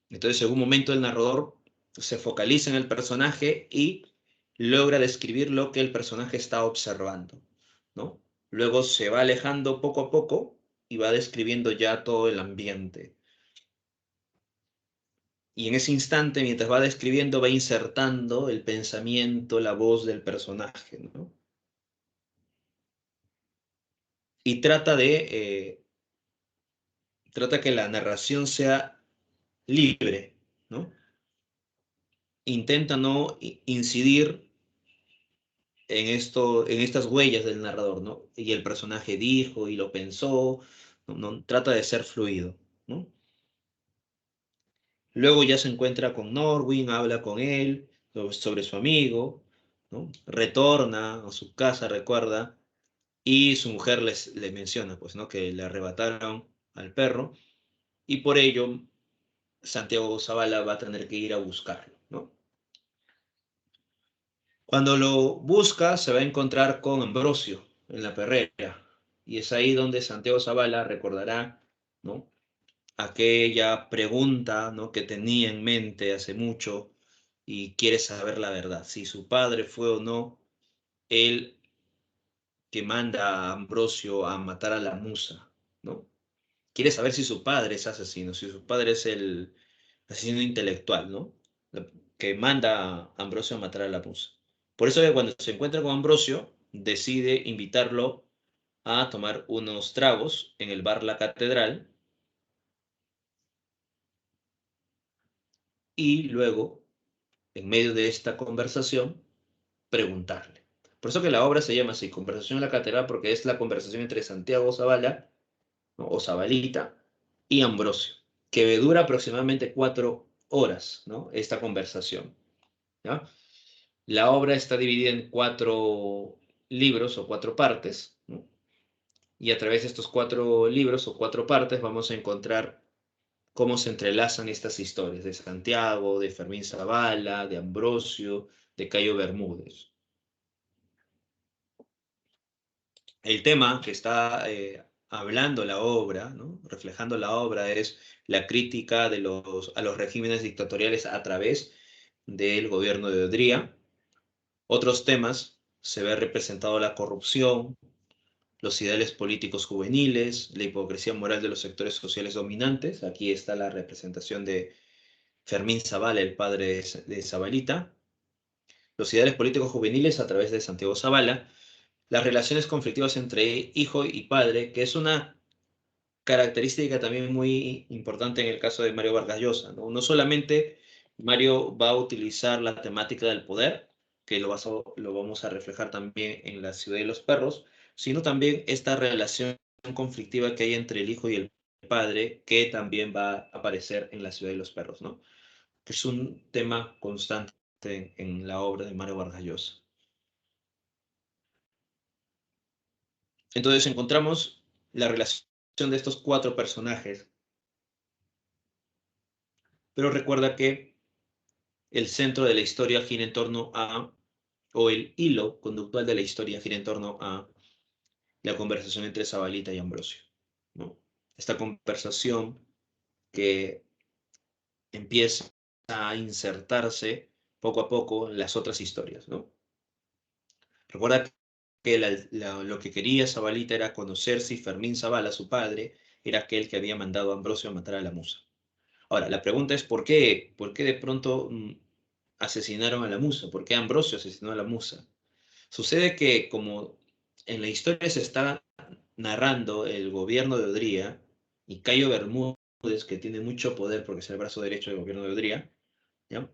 S1: Entonces, en un momento el narrador se focaliza en el personaje y logra describir lo que el personaje está observando, ¿no? Luego se va alejando poco a poco y va describiendo ya todo el ambiente. Y en ese instante, mientras va describiendo, va insertando el pensamiento, la voz del personaje, ¿no? Y trata que la narración sea libre, ¿no? Intenta no incidir en estas huellas del narrador, ¿no? Y el personaje dijo y lo pensó, no, trata de ser fluido, ¿no? Luego ya se encuentra con Norwin, habla con él sobre su amigo, ¿no? Retorna a su casa, recuerda, y su mujer le menciona, pues, ¿no?, que le arrebataron al perro y por ello Santiago Zavala va a tener que ir a buscarlo, ¿no? Cuando lo busca, se va a encontrar con Ambrosio en la perrera. Y es ahí donde Santiago Zavala recordará, ¿no?, aquella pregunta, ¿no?, que tenía en mente hace mucho y quiere saber la verdad, si su padre fue o no el que manda a Ambrosio a matar a la musa, ¿no? Quiere saber si su padre es asesino, si su padre es el asesino intelectual, ¿no?, que manda a Ambrosio a matar a la musa. Por eso que cuando se encuentra con Ambrosio, decide invitarlo a tomar unos tragos en el bar La Catedral y luego, en medio de esta conversación, preguntarle. Por eso que la obra se llama así, Conversación en la Catedral, porque es la conversación entre Santiago Zavala, ¿no?, o Zabalita, y Ambrosio, que dura aproximadamente 4 horas, ¿no?, esta conversación, ¿ya? La obra está dividida en 4 libros o 4 partes, ¿no? Y a través de estos 4 libros o 4 partes vamos a encontrar cómo se entrelazan estas historias de Santiago, de Fermín Zavala, de Ambrosio, de Cayo Bermúdez. El tema que está hablando la obra, ¿no?, reflejando la obra, es la crítica a los regímenes dictatoriales a través del gobierno de Odría. Otros temas se ve representado la corrupción, los ideales políticos juveniles, la hipocresía moral de los sectores sociales dominantes. Aquí está la representación de Fermín Zavala, el padre de Zabalita. Los ideales políticos juveniles a través de Santiago Zavala. Las relaciones conflictivas entre hijo y padre, que es una característica también muy importante en el caso de Mario Vargas Llosa, ¿no? No solamente Mario va a utilizar la temática del poder, que lo vamos a reflejar también en La Ciudad de los Perros, sino también esta relación conflictiva que hay entre el hijo y el padre, que también va a aparecer en La Ciudad de los Perros, ¿no? Que es un tema constante en la obra de Mario Vargas Llosa. Entonces encontramos la relación de estos cuatro personajes, pero recuerda que el centro de la historia gira en torno a, o el hilo conductual de la historia gira en torno a la conversación entre Zabalita y Ambrosio, ¿no? Esta conversación que empieza a insertarse poco a poco en las otras historias, ¿no? Recuerda que lo que quería Zabalita era conocer si Fermín Zabala, su padre, era aquel que había mandado a Ambrosio a matar a la musa. Ahora, la pregunta es ¿por qué de pronto asesinaron a la musa? ¿Por qué Ambrosio asesinó a la musa? Sucede que como en la historia se está narrando el gobierno de Odría y Cayo Bermúdez, que tiene mucho poder porque es el brazo derecho del gobierno de Odría, ¿ya?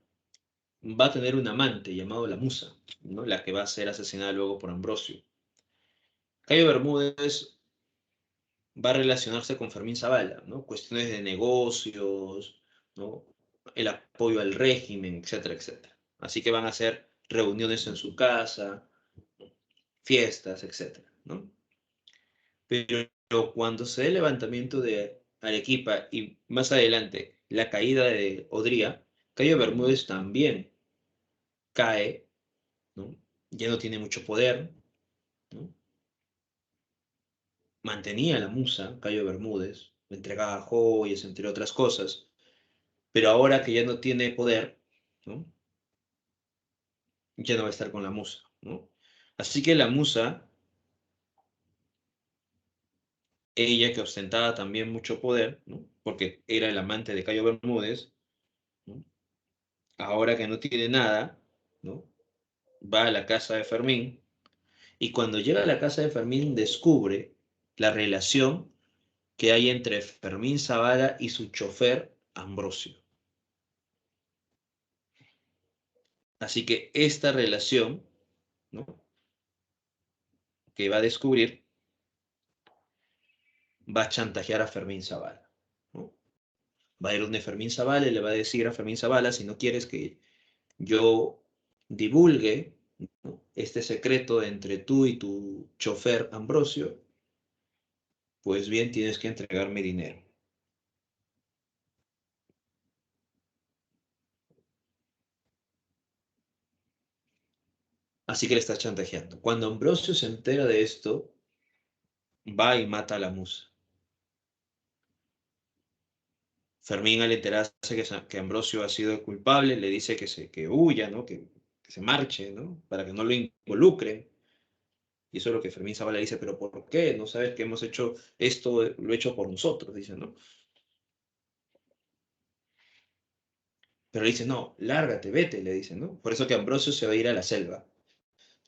S1: Va a tener un amante llamado la musa, ¿no? La que va a ser asesinada luego por Ambrosio. Cayo Bermúdez va a relacionarse con Fermín Zavala, ¿no? Cuestiones de negocios, ¿no? El apoyo al régimen, etcétera, etcétera. Así que van a hacer reuniones en su casa, fiestas, etcétera, ¿no? Pero cuando se dé el levantamiento de Arequipa y más adelante la caída de Odría, Cayo Bermúdez también cae, ¿no? Ya no tiene mucho poder, ¿no? Mantenía la musa, Cayo Bermúdez, le entregaba joyas, entre otras cosas, pero ahora que ya no tiene poder, ¿no? Ya no va a estar con la musa, ¿no? Así que la musa, ella que ostentaba también mucho poder, ¿no? Porque era el amante de Cayo Bermúdez, ¿no? Ahora que no tiene nada, ¿no? Va a la casa de Fermín y cuando llega a la casa de Fermín descubre la relación que hay entre Fermín Zavala y su chofer Ambrosio. Así que esta relación, ¿no? Que va a descubrir va a chantajear a Fermín Zavala, ¿no? Va a ir donde Fermín Zavala y le va a decir a Fermín Zavala, si no quieres que yo divulgue, ¿no? Este secreto entre tú y tu chofer Ambrosio, pues bien tienes que entregarme dinero. Así que le está chantajeando. Cuando Ambrosio se entera de esto, va y mata a la musa. Fermín, al enterarse que Ambrosio ha sido el culpable, le dice que huya, ¿no? Que se marche, ¿no? Para que no lo involucren. Y eso es lo que Fermín Zavala dice, pero ¿por qué? ¿No sabes que hemos hecho esto, lo hecho por nosotros? Dice, ¿no? Pero le dice, no, lárgate, vete, le dice, ¿no? Por eso que Ambrosio se va a ir a la selva,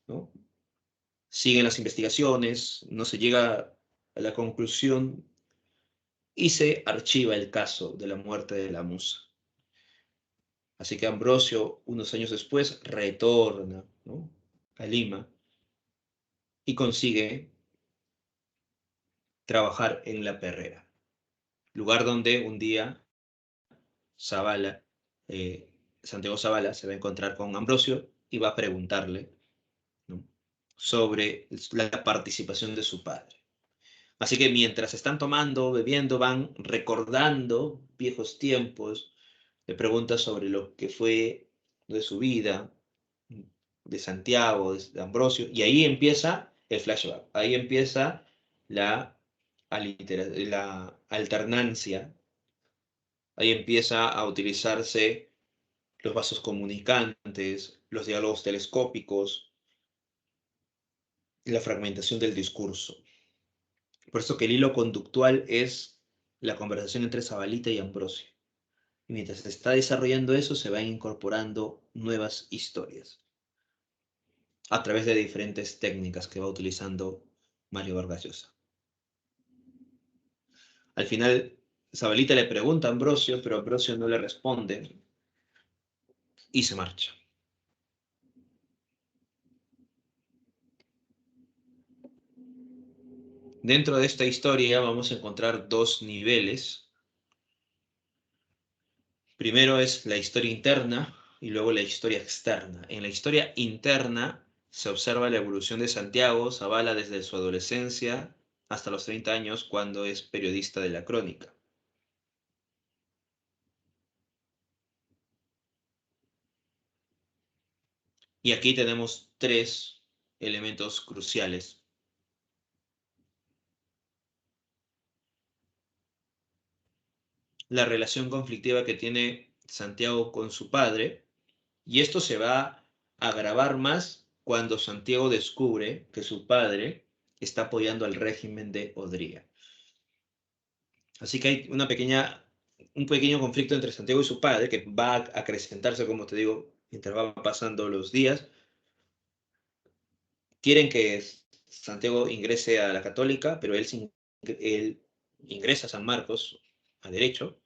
S1: ¿no? Siguen las investigaciones, no se llega a la conclusión y se archiva el caso de la muerte de la musa. Así que Ambrosio, unos años después, retorna, ¿no? A Lima y consigue trabajar en La Perrera, lugar donde un día Zavala, eh, Santiago Zavala, se va a encontrar con Ambrosio y va a preguntarle, ¿no? Sobre la participación de su padre. Así que mientras están tomando, bebiendo, van recordando viejos tiempos, le pregunta sobre lo que fue de su vida, de Santiago, de Ambrosio, y ahí empieza el flashback, ahí empieza la, la alternancia, ahí empieza a utilizarse los vasos comunicantes, los diálogos telescópicos, la fragmentación del discurso. Por eso que el hilo conductual es la conversación entre Zabalita y Ambrosio. Y mientras se está desarrollando eso, se van incorporando nuevas historias a través de diferentes técnicas que va utilizando Mario Vargas Llosa. Al final, Zabalita le pregunta a Ambrosio, pero Ambrosio no le responde y se marcha. Dentro de esta historia vamos a encontrar dos niveles. Primero es la historia interna, y luego la historia externa. En la historia interna se observa la evolución de Santiago Zavala desde su adolescencia hasta los 30 años, cuando es periodista de la Crónica. Y aquí tenemos tres elementos cruciales. La relación conflictiva que tiene Santiago con su padre, y esto se va a agravar más cuando Santiago descubre que su padre está apoyando al régimen de Odría. Así que hay un pequeño conflicto entre Santiago y su padre que va a acrecentarse, como te digo, mientras van pasando los días. Quieren que Santiago ingrese a la Católica, pero él ingresa a San Marcos a derecho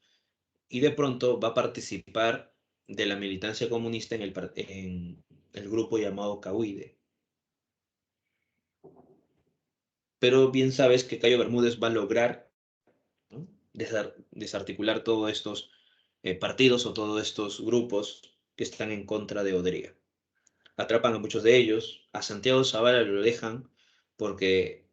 S1: y de pronto va a participar de la militancia comunista en el grupo llamado Cahuide. Pero bien sabes que Cayo Bermúdez va a lograr, ¿no?, desarticular todos estos partidos o todos estos grupos que están en contra de Odría. Atrapan a muchos de ellos, a Santiago Zavala lo dejan porque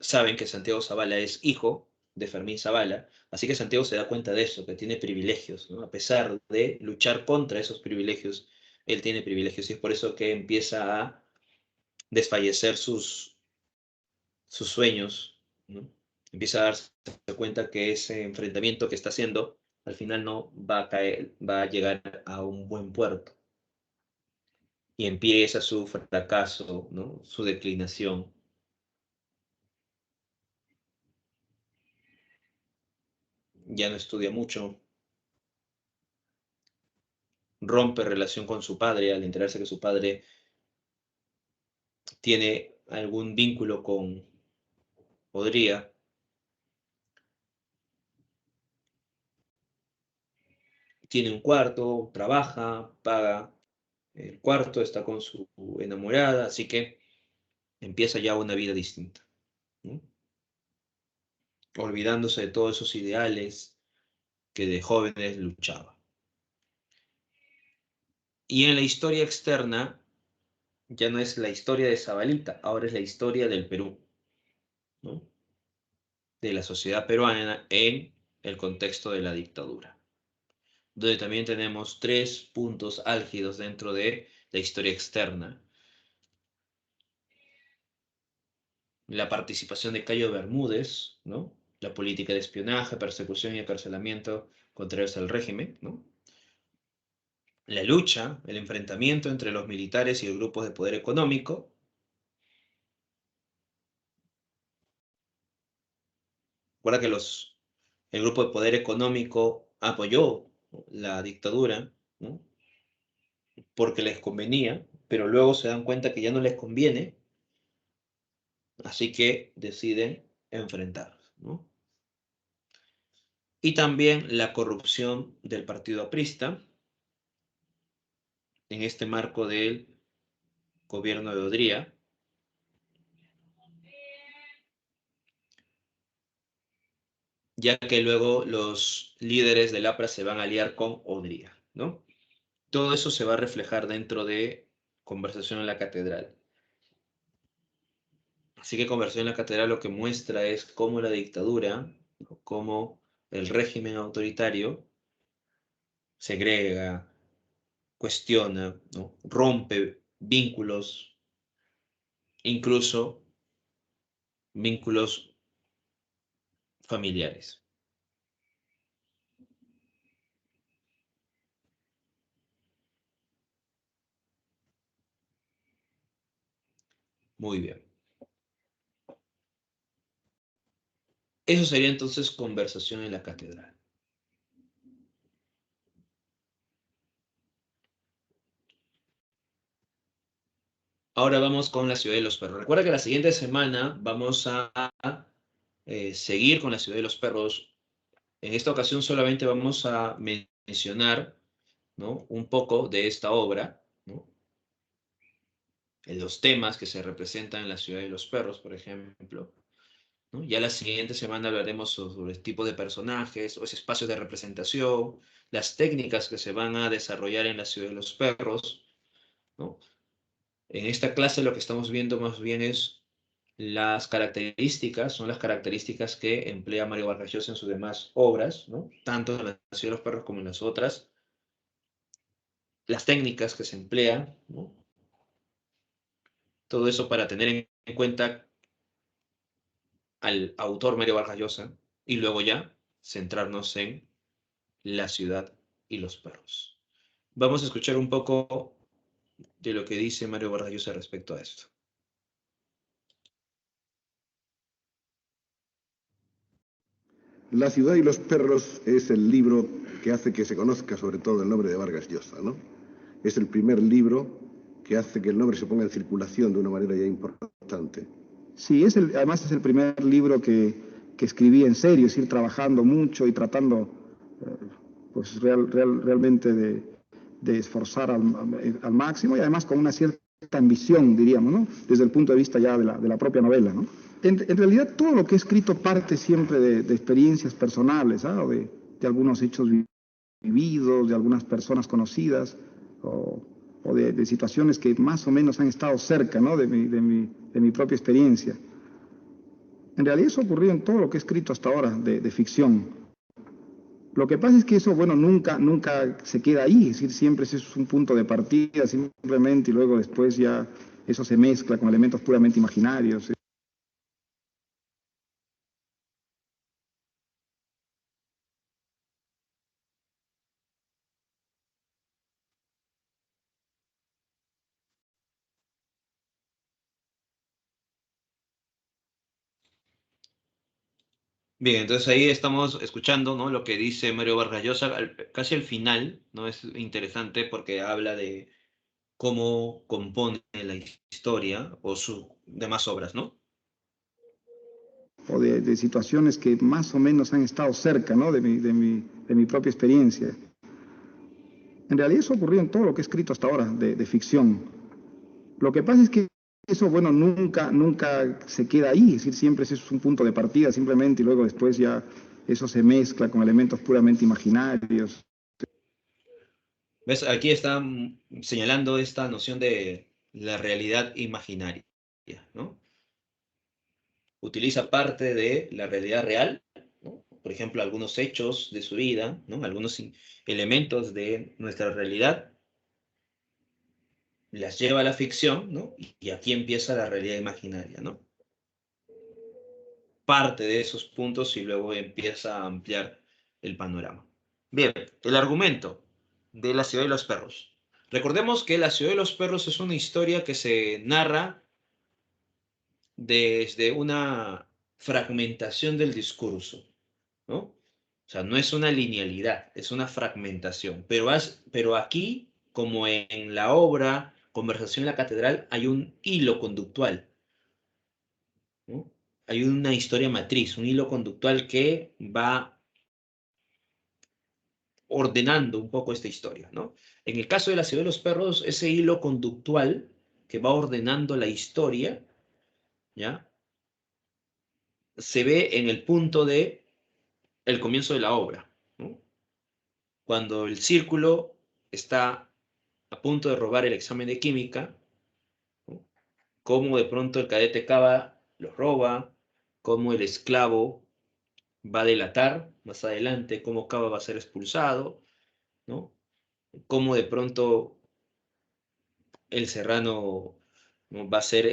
S1: saben que Santiago Zavala es hijo de Fermín Zavala, así que Santiago se da cuenta de eso, que tiene privilegios, ¿no? A pesar de luchar contra esos privilegios, él tiene privilegios y es por eso que empieza a desfallecer sus sueños, ¿no? Empieza a darse cuenta que ese enfrentamiento que está haciendo al final no va a caer, va a llegar a un buen puerto. Y empieza su fracaso, ¿no?, su declinación. Ya no estudia mucho, rompe relación con su padre al enterarse que su padre tiene algún vínculo con Odría. Tiene un cuarto, trabaja, paga el cuarto, está con su enamorada, así que empieza ya una vida distinta, ¿no?, olvidándose de todos esos ideales que de jóvenes luchaba. Y en la historia externa ya no es la historia de Zabalita, ahora es la historia del Perú, ¿no?, de la sociedad peruana en el contexto de la dictadura, donde también tenemos tres puntos álgidos dentro de la historia externa. La participación de Cayo Bermúdez, ¿no?, la política de espionaje, persecución y encarcelamiento contrarios al régimen, ¿no?, la lucha, el enfrentamiento entre los militares y los grupos de poder económico. Recuerda que el grupo de poder económico apoyó, ¿no?, la dictadura, ¿no?, porque les convenía, pero luego se dan cuenta que ya no les conviene, así que deciden enfrentarlos, ¿no? Y también la corrupción del partido aprista en este marco del gobierno de Odría, ya que luego los líderes del APRA se van a aliar con Odría, ¿no? Todo eso se va a reflejar dentro de Conversación en la Catedral. Así que Conversación en la Catedral lo que muestra es cómo la dictadura, cómo el régimen autoritario segrega, cuestiona, ¿no?, rompe vínculos, incluso vínculos familiares. Muy bien. Eso sería entonces Conversación en la Catedral. Ahora vamos con la Ciudad de los Perros. Recuerda que la siguiente semana vamos a seguir con la Ciudad de los Perros. En esta ocasión solamente vamos a mencionar, ¿no?, un poco de esta obra, ¿no?, en los temas que se representan en la Ciudad de los Perros, por ejemplo, ¿no? Ya la siguiente semana hablaremos sobre el tipo de personajes, los espacios de representación, las técnicas que se van a desarrollar en la ciudad de los perros, ¿no? En esta clase lo que estamos viendo más bien es las características, son las características que emplea Mario Vargas Llosa en sus demás obras, ¿no? Tanto en la ciudad de los perros como en las otras, las técnicas que se emplean, ¿no? Todo eso para tener en cuenta al autor Mario Vargas Llosa y luego ya centrarnos en la ciudad y los perros. Vamos a escuchar un poco de lo que dice Mario Vargas Llosa respecto a esto.
S3: La ciudad y los perros es el libro que hace que se conozca sobre todo el nombre de Vargas Llosa, ¿no? Es el primer libro que hace que el nombre se ponga en circulación de una manera ya importante.
S4: Sí, además es el primer libro que escribí en serio, es decir, trabajando mucho y tratando pues realmente de esforzar al máximo y además con una cierta ambición, diríamos, ¿no? Desde el punto de vista ya de la propia novela, ¿no? En realidad todo lo que he escrito parte siempre de experiencias personales, ¿ah? O de algunos hechos vividos, de algunas personas conocidas, o de situaciones que más o menos han estado cerca, ¿no? de mi propia experiencia. En realidad eso ha ocurrido en todo lo que he escrito hasta ahora de ficción. Lo que pasa es que eso, bueno, nunca se queda ahí, es decir, siempre es un punto de partida simplemente y luego después ya eso se mezcla con elementos puramente imaginarios.
S1: Bien, entonces ahí estamos escuchando, ¿no? Lo que dice Mario Vargas Llosa, casi al final, ¿no? Es interesante porque habla de cómo compone la historia o sus demás obras, ¿no?
S4: O de situaciones que más o menos han estado cerca, ¿no? de mi propia experiencia. En realidad eso ha ocurrido en todo lo que he escrito hasta ahora de ficción. Lo que pasa es que eso, bueno, nunca se queda ahí, es decir, siempre es un punto de partida simplemente y luego después ya eso se mezcla con elementos puramente imaginarios.
S1: ¿Ves? Aquí está señalando esta noción de la realidad imaginaria, ¿no? Utiliza parte de la realidad real, ¿no? Por ejemplo, algunos hechos de su vida, ¿no? Algunos elementos de nuestra realidad, las lleva a la ficción, ¿no? Y aquí empieza la realidad imaginaria, ¿no? Parte de esos puntos y luego empieza a ampliar el panorama. Bien, el argumento de La ciudad de los perros. Recordemos que La ciudad de los perros es una historia que se narra desde una fragmentación del discurso, ¿no? O sea, no es una linealidad, es una fragmentación. Pero aquí, como en la obra Conversación en la Catedral, hay un hilo conductual, ¿no? Hay una historia matriz, un hilo conductual que va ordenando un poco esta historia, ¿no? En el caso de La ciudad de los perros, ese hilo conductual que va ordenando la historia, ¿ya? Se ve en el punto de el comienzo de la obra, ¿no? Cuando el círculo está a punto de robar el examen de química, ¿no? Cómo de pronto el cadete Cava lo roba, cómo el esclavo va a delatar más adelante, cómo Cava va a ser expulsado, ¿no? Cómo de pronto el serrano, ¿no? Va a ser,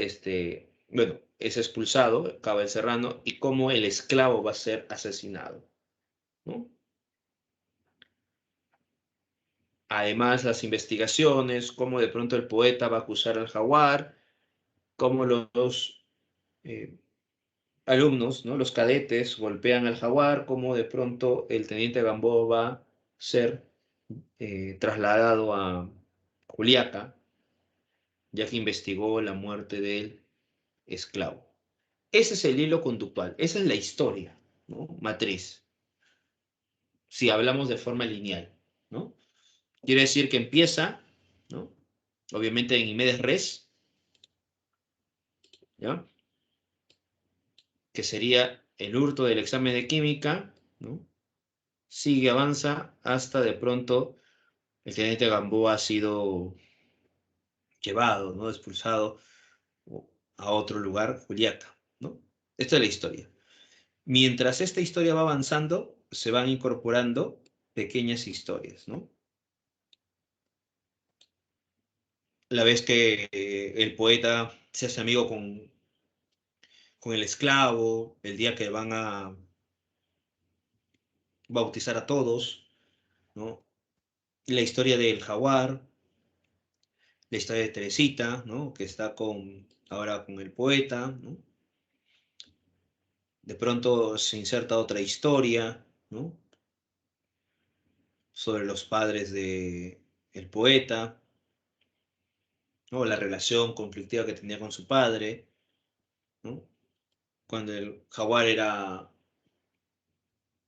S1: bueno, es expulsado, Cava el serrano, y cómo el esclavo va a ser asesinado, ¿no? Además, las investigaciones, cómo de pronto el poeta va a acusar al jaguar, cómo los eh, alumnos, ¿no? Los cadetes golpean al jaguar, cómo de pronto el teniente Gamboa va a ser trasladado a Juliaca, ya que investigó la muerte del esclavo. Ese es el hilo conductual, esa es la historia, ¿no? Matriz, si hablamos de forma lineal, ¿no? Quiere decir que empieza, ¿no? Obviamente en Imedes Res, ¿ya? que sería el hurto del examen de química, ¿no? Sigue, avanza, hasta de pronto el teniente Gamboa ha sido llevado, ¿no? Expulsado a otro lugar, Juliaca, ¿no? Esta es la historia. Mientras esta historia va avanzando, se van incorporando pequeñas historias, ¿no? La vez que el poeta se hace amigo con el esclavo, el día que van a bautizar a todos, ¿no? La historia del jaguar, la historia de Teresita, ¿no? Que está ahora con el poeta, ¿no? De pronto se inserta otra historia, ¿no? Sobre los padres de el poeta, ¿no? La relación conflictiva que tenía con su padre, ¿no? Cuando el jaguar era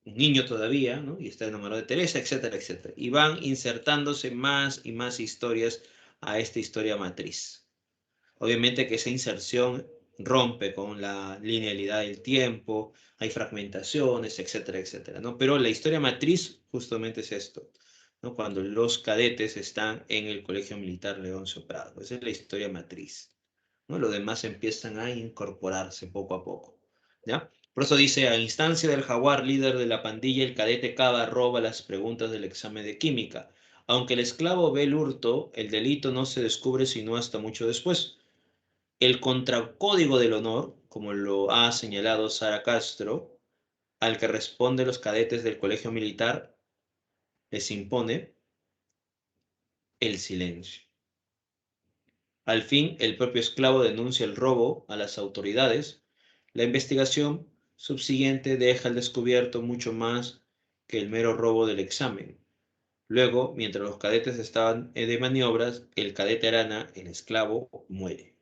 S1: un niño todavía, ¿no? Y está enamorado de Teresa, etcétera, etcétera. Y van insertándose más y más historias a esta historia matriz. Obviamente que esa inserción rompe con la linealidad del tiempo, hay fragmentaciones, etcétera, etcétera, ¿no? Pero la historia matriz justamente es esto, ¿no? Cuando los cadetes están en el Colegio Militar Leoncio Prado. Esa es la historia matriz, ¿no? Los demás empiezan a incorporarse poco a poco, ¿ya? Por eso dice, a instancia del jaguar, líder de la pandilla, el cadete Cava roba las preguntas del examen de química. Aunque el esclavo ve el hurto, el delito no se descubre sino hasta mucho después. El contracódigo del honor, como lo ha señalado Sara Castro, al que responden los cadetes del colegio militar, les impone el silencio. Al fin, el propio esclavo denuncia el robo a las autoridades. La investigación subsiguiente deja al descubierto mucho más que el mero robo del examen. Luego, mientras los cadetes estaban de maniobras, el cadete Arana, el esclavo, muere.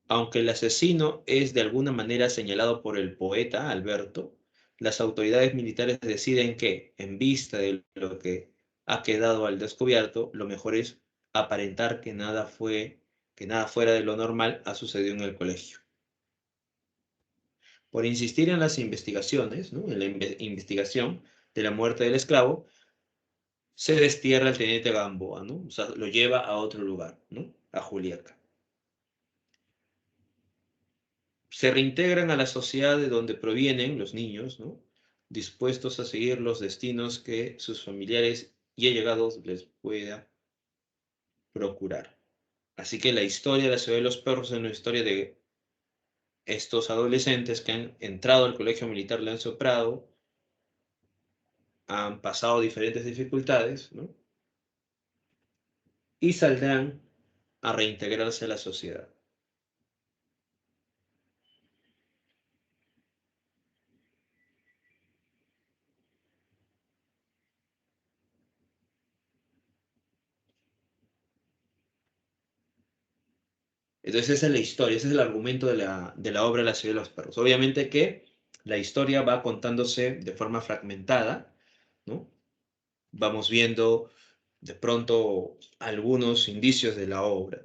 S1: Aunque el asesino es de alguna manera señalado por el poeta Alberto, las autoridades militares deciden que, en vista de lo que ha quedado al descubierto, lo mejor es aparentar que nada fuera de lo normal ha sucedido en el colegio. Por insistir en las investigaciones, ¿no? En la investigación de la muerte del esclavo, se destierra al teniente Gamboa, ¿no? O sea, lo lleva a otro lugar, ¿no? A Juliaca. Se reintegran a la sociedad de donde provienen los niños, ¿no? Dispuestos a seguir los destinos que sus familiares y allegados les pueda procurar. Así que la historia de la ciudad de los perros es una historia de estos adolescentes que han entrado al Colegio Militar Leoncio Prado, han pasado diferentes dificultades, ¿no? Y saldrán a reintegrarse a la sociedad. Entonces esa es la historia, ese es el argumento de la obra La ciudad de los perros. Obviamente que la historia va contándose de forma fragmentada, ¿no? Vamos viendo de pronto algunos indicios de la obra.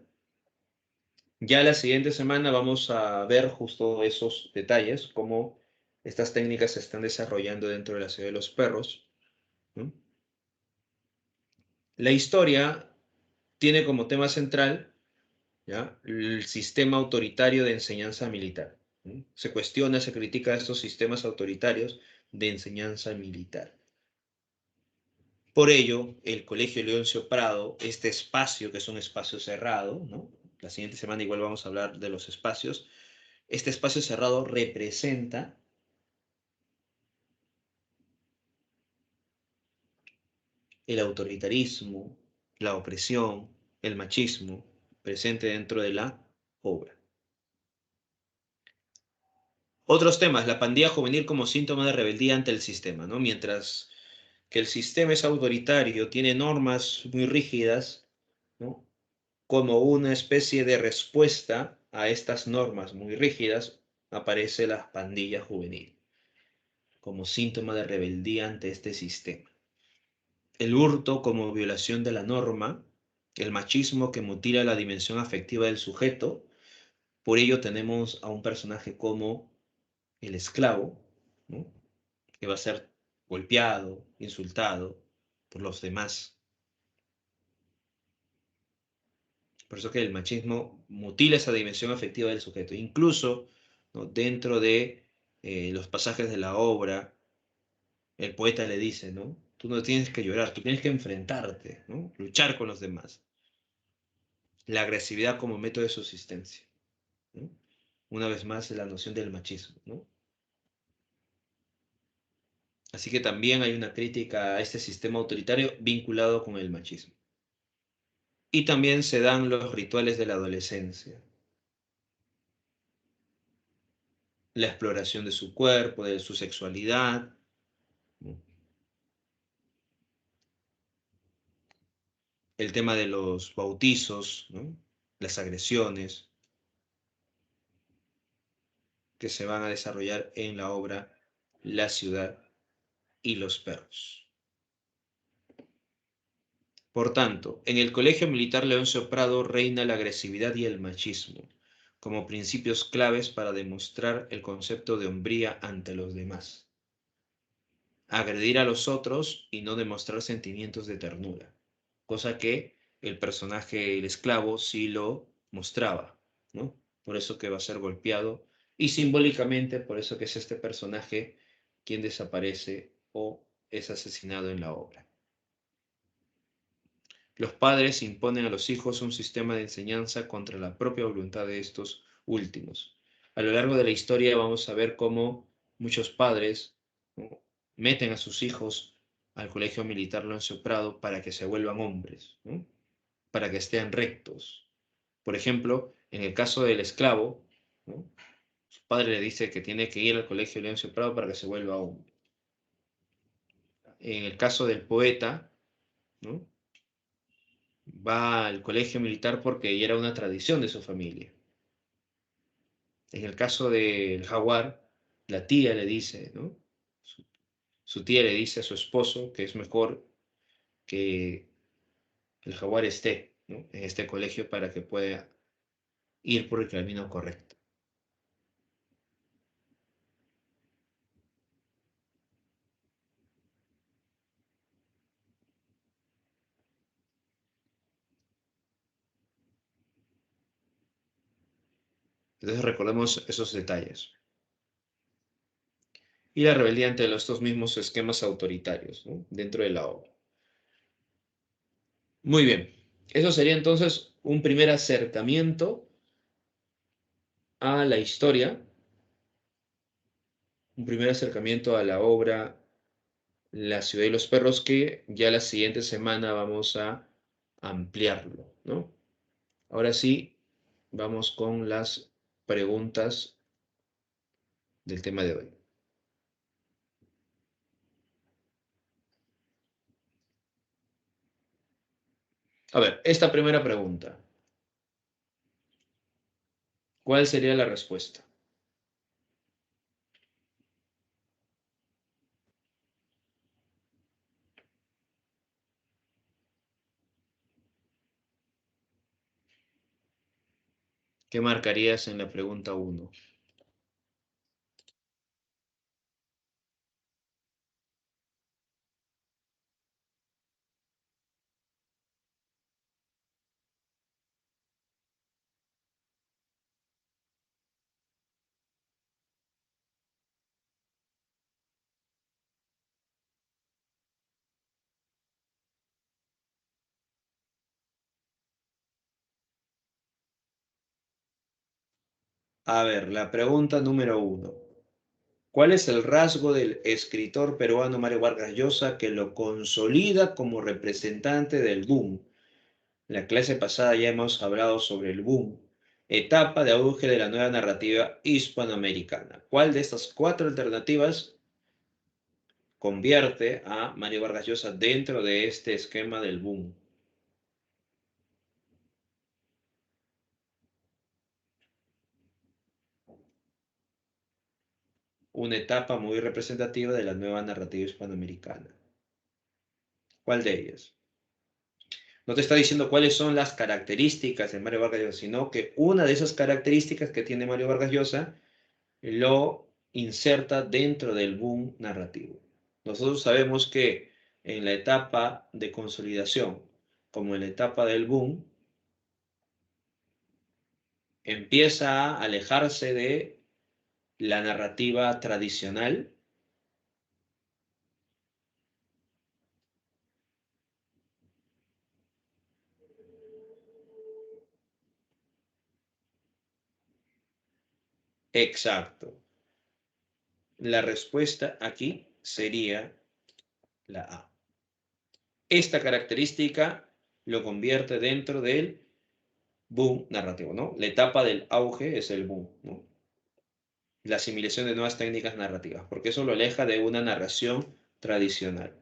S1: Ya la siguiente semana vamos a ver justo esos detalles, cómo estas técnicas se están desarrollando dentro de la ciudad de los perros, ¿no? La historia tiene como tema central, ¿ya?, el sistema autoritario de enseñanza militar, ¿no? Se cuestiona, se critica estos sistemas autoritarios de enseñanza militar. Por ello, el Colegio Leoncio Prado, este espacio, que es un espacio cerrado, ¿no? La siguiente semana igual vamos a hablar de los espacios. Este espacio cerrado representa el autoritarismo, la opresión, el machismo presente dentro de la obra. Otros temas, la pandilla juvenil como síntoma de rebeldía ante el sistema, ¿no? Mientras que el sistema es autoritario, tiene normas muy rígidas, ¿no? Como una especie de respuesta a estas normas muy rígidas, aparece la pandilla juvenil como síntoma de rebeldía ante este sistema. El hurto como violación de la norma, el machismo que mutila la dimensión afectiva del sujeto, Por ello tenemos a un personaje como el esclavo, ¿no? Que va a ser golpeado, insultado por los demás. Por eso que el machismo mutila esa dimensión afectiva del sujeto. Incluso, ¿no?, dentro de los pasajes de la obra, el poeta le dice, ¿no? Tú no tienes que llorar, tú tienes que enfrentarte, ¿no? Luchar con los demás. La agresividad como método de subsistencia, ¿no? Una vez más, la noción del machismo, ¿no? Así que también hay una crítica a este sistema autoritario vinculado con el machismo. Y también se dan los rituales de la adolescencia. La exploración de su cuerpo, de su sexualidad, ¿no? El tema de los bautizos, ¿no? Las agresiones que se van a desarrollar en la obra La ciudad y los perros. Por tanto, en el Colegio Militar Leoncio Prado reina la agresividad y el machismo como principios claves para demostrar el concepto de hombría ante los demás. Agredir a los otros y no demostrar sentimientos de ternura, cosa que el personaje, el esclavo, sí lo mostraba, ¿no? Por eso que va a ser golpeado y simbólicamente por eso que es este personaje quien desaparece o es asesinado en la obra. Los padres imponen a los hijos un sistema de enseñanza contra la propia voluntad de estos últimos. A lo largo de la historia vamos a ver cómo muchos padres, ¿no?, meten a sus hijos al colegio militar Leoncio Prado para que se vuelvan hombres, ¿no?, para que estén rectos. Por ejemplo, en el caso del esclavo, ¿no?, su padre le dice que tiene que ir al colegio Leoncio Prado para que se vuelva hombre. En el caso del poeta, ¿no?, va al colegio militar porque ya era una tradición de su familia. En el caso del jaguar, la tía le dice, ¿no? Su tía le dice a su esposo que es mejor que el jaguar esté, ¿no?, en este colegio para que pueda ir por el camino correcto. Entonces recordemos esos detalles. Y la rebeldía ante estos mismos esquemas autoritarios, ¿no?, dentro de la obra. Muy bien. Eso sería entonces un primer acercamiento a la historia, un primer acercamiento a la obra La ciudad y los perros, que ya la siguiente semana vamos a ampliarlo, ¿no? Ahora sí, vamos con las preguntas del tema de hoy. A ver, esta primera pregunta, ¿cuál sería la respuesta? ¿Qué marcarías en la pregunta 1? A ver, la pregunta número 1. ¿Cuál es el rasgo del escritor peruano Mario Vargas Llosa que lo consolida como representante del boom? La clase pasada ya hemos hablado sobre el boom, etapa de auge de la nueva narrativa hispanoamericana. ¿Cuál de estas 4 alternativas convierte a Mario Vargas Llosa dentro de este esquema del boom? Una etapa muy representativa de la nueva narrativa hispanoamericana. ¿Cuál de ellas? No te está diciendo cuáles son las características de Mario Vargas Llosa, sino que una de esas características que tiene Mario Vargas Llosa lo inserta dentro del boom narrativo. Nosotros sabemos que en la etapa de consolidación, como en la etapa del boom, empieza a alejarse de la narrativa tradicional. Exacto. La respuesta aquí sería la A. Esta característica lo convierte dentro del boom narrativo, ¿no? La etapa del auge es el boom, ¿no? La asimilación de nuevas técnicas narrativas, porque eso lo aleja de una narración tradicional.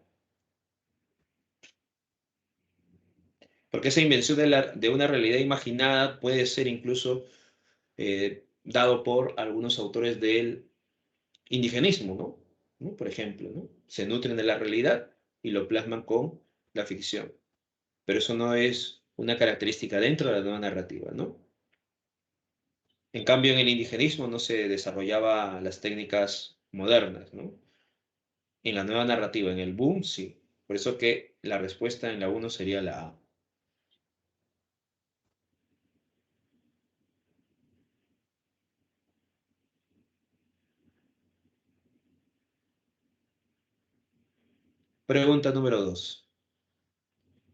S1: Porque esa invención de una realidad imaginada puede ser incluso dado por algunos autores del indigenismo, ¿no? ¿No? Por ejemplo, ¿no? Se nutren de la realidad y lo plasman con la ficción. Pero eso no es una característica dentro de la nueva narrativa, ¿no? En cambio, en el indigenismo no se desarrollaban las técnicas modernas, ¿no? En la nueva narrativa, en el boom, sí. Por eso que la respuesta en la 1 sería la A. Pregunta número 2.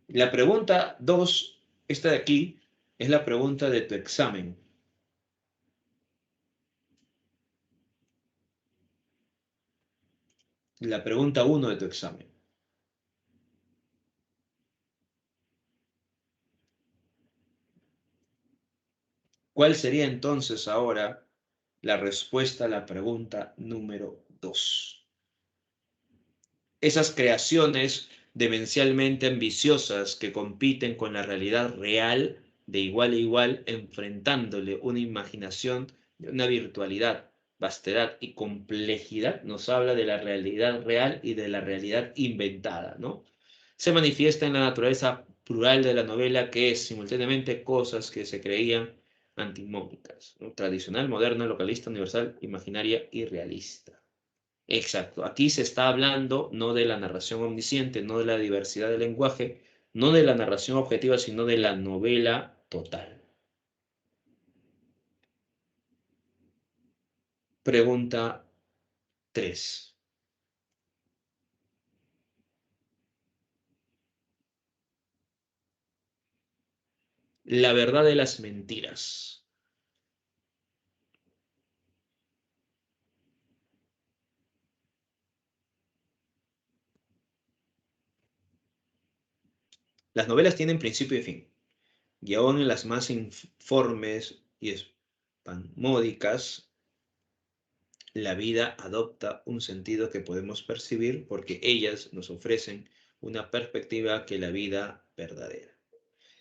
S1: La pregunta 2, esta de aquí, es la pregunta de tu examen. La pregunta 1 de tu examen. ¿Cuál sería entonces ahora la respuesta a la pregunta número 2? Esas creaciones demencialmente ambiciosas que compiten con la realidad real de igual a igual, enfrentándole una imaginación de una virtualidad, vastedad y complejidad, nos habla de la realidad real y de la realidad inventada, ¿no? Se manifiesta en la naturaleza plural de la novela, que es simultáneamente cosas que se creían antinómicas, ¿no? Tradicional, moderna, localista, universal, imaginaria y realista. Exacto. Aquí se está hablando no de la narración omnisciente, no de la diversidad del lenguaje, no de la narración objetiva, sino de la novela total. Pregunta 3. La verdad de las mentiras. Las novelas tienen principio y fin, y aún en las más informes y espasmódicas, la vida adopta un sentido que podemos percibir porque ellas nos ofrecen una perspectiva que la vida verdadera,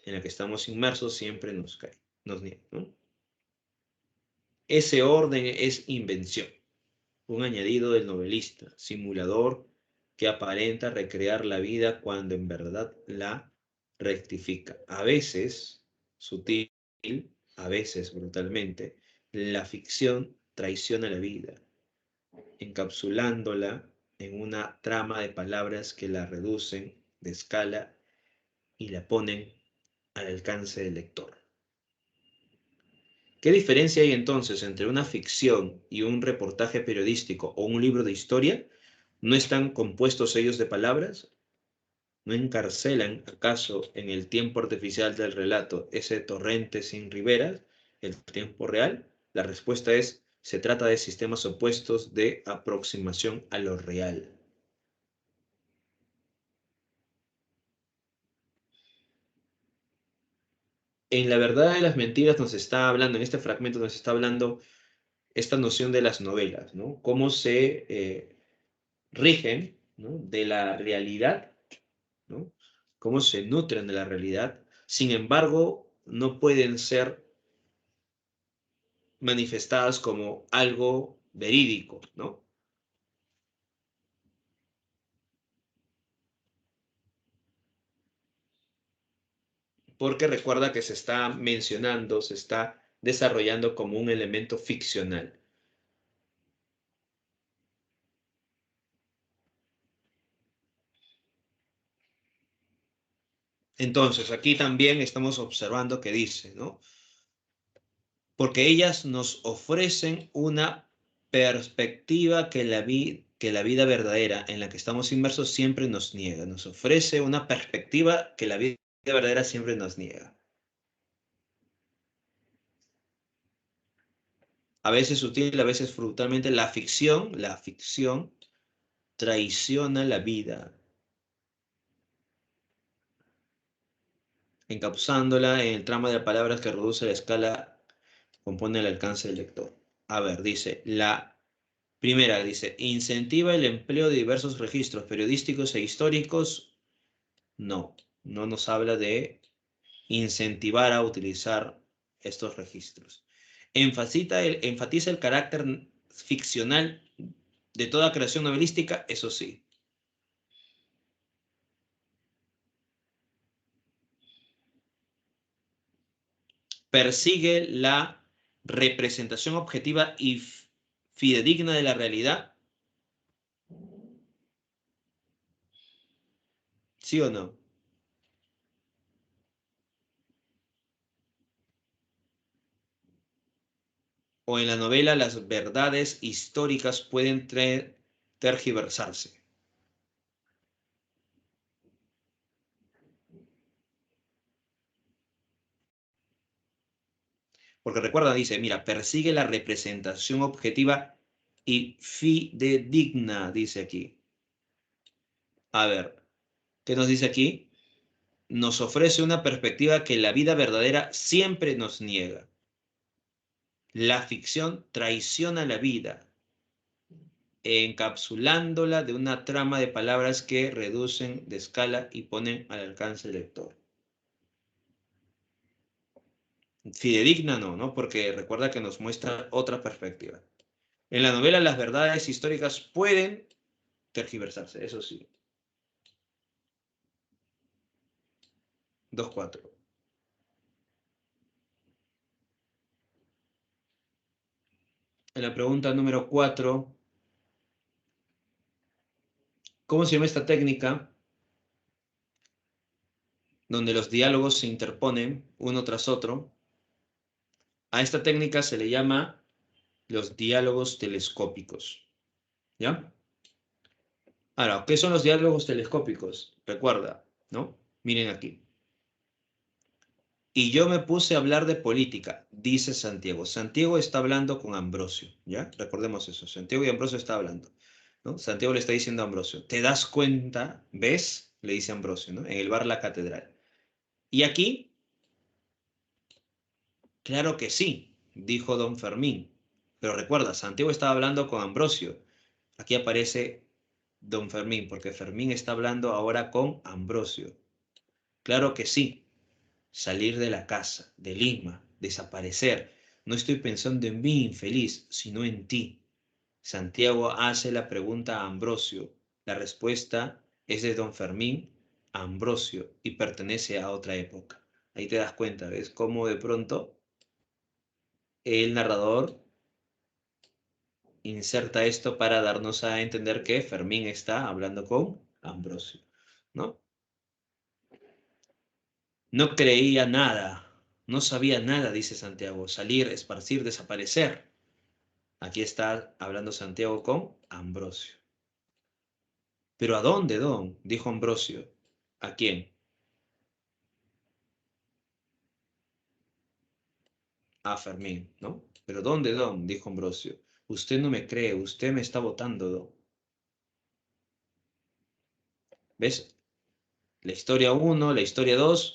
S1: en la que estamos inmersos, siempre nos cae, nos niega, ¿no? Ese orden es invención, un añadido del novelista, simulador que aparenta recrear la vida cuando en verdad la rectifica. A veces sutil, a veces brutalmente, la ficción traiciona la vida, encapsulándola en una trama de palabras que la reducen de escala y la ponen al alcance del lector. ¿Qué diferencia hay entonces entre una ficción y un reportaje periodístico o un libro de historia? ¿No están compuestos ellos de palabras? ¿No encarcelan acaso en el tiempo artificial del relato ese torrente sin riberas, el tiempo real? La respuesta es, se trata de sistemas opuestos de aproximación a lo real. En la verdad de las mentiras nos está hablando, en este fragmento nos está hablando esta noción de las novelas, ¿no? Cómo se rigen, ¿no?, de la realidad, ¿no? Cómo se nutren de la realidad, sin embargo, no pueden ser manifestadas como algo verídico, ¿no? porque recuerda que se está mencionando, se está desarrollando como un elemento ficcional. Entonces, aquí también estamos observando que dice, ¿no? Porque ellas nos ofrecen una perspectiva que la vida verdadera en la que estamos inmersos siempre nos niega. Nos ofrece una perspectiva que la vida verdadera siempre nos niega. A veces sutil, a veces brutalmente, la ficción traiciona la vida, encapsulándola en el trama de palabras que reduce la escala, compone el alcance del lector. A ver, dice, la primera dice, incentiva el empleo de diversos registros periodísticos e históricos. No, no nos habla de incentivar a utilizar estos registros. Enfatiza el carácter ficcional de toda creación novelística, eso sí. Persigue la representación objetiva y fidedigna de la realidad. ¿Sí o no? O en la novela las verdades históricas pueden tergiversarse. Porque recuerda, dice, mira, persigue la representación objetiva y fidedigna, dice aquí. A ver, ¿qué nos dice aquí? Nos ofrece una perspectiva que la vida verdadera siempre nos niega. La ficción traiciona la vida, encapsulándola de una trama de palabras que reducen de escala y ponen al alcance del lector. Fidedigna no, ¿no? Porque recuerda que nos muestra otra perspectiva. En la novela las verdades históricas pueden tergiversarse, eso sí. 2-4. En la pregunta número 4, ¿cómo se llama esta técnica donde los diálogos se interponen uno tras otro? A esta técnica se le llama los diálogos telescópicos. ¿Ya? Ahora, ¿qué son los diálogos telescópicos? Recuerda, ¿no? Miren aquí. Y yo me puse a hablar de política, dice Santiago. Santiago está hablando con Ambrosio, ¿ya? Recordemos eso. Santiago y Ambrosio está hablando, ¿no? Santiago le está diciendo a Ambrosio, ¿te das cuenta? ¿Ves? Le dice Ambrosio, ¿no? En el bar La Catedral. Y aquí, claro que sí, dijo don Fermín. Pero recuerda, Santiago estaba hablando con Ambrosio. Aquí aparece don Fermín, porque Fermín está hablando ahora con Ambrosio. Claro que sí. Salir de la casa, de Lima, desaparecer. No estoy pensando en mí, infeliz, sino en ti. Santiago hace la pregunta a Ambrosio. La respuesta es de don Fermín a Ambrosio y pertenece a otra época. Ahí te das cuenta, ¿ves? Cómo de pronto el narrador inserta esto para darnos a entender que Fermín está hablando con Ambrosio, ¿no? No creía nada, no sabía nada, dice Santiago. Salir, esparcir, desaparecer. Aquí está hablando Santiago con Ambrosio. ¿Pero a dónde, don? Dijo Ambrosio. ¿A quién? A Fermín, ¿no? ¿Pero dónde, don? Dijo Ambrosio. Usted no me cree, usted me está votando, don. ¿Ves? La historia 1, la historia 2,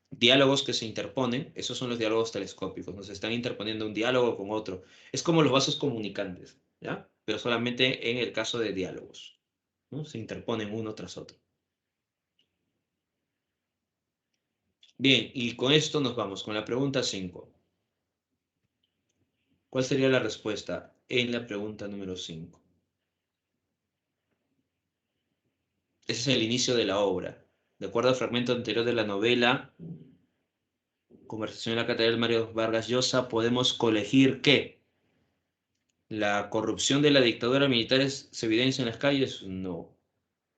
S1: diálogos que se interponen, esos son los diálogos telescópicos, nos están interponiendo un diálogo con otro. Es como los vasos comunicantes, ¿ya? Pero solamente en el caso de diálogos, ¿no? Se interponen uno tras otro. Bien, y con esto nos vamos con la pregunta 5. ¿Cuál sería la respuesta en la pregunta número 5? Ese es el inicio de la obra. De acuerdo al fragmento anterior de la novela, conversación en la Catedral Mario Vargas Llosa, podemos colegir que la corrupción de la dictadura militar se evidencia en las calles. No.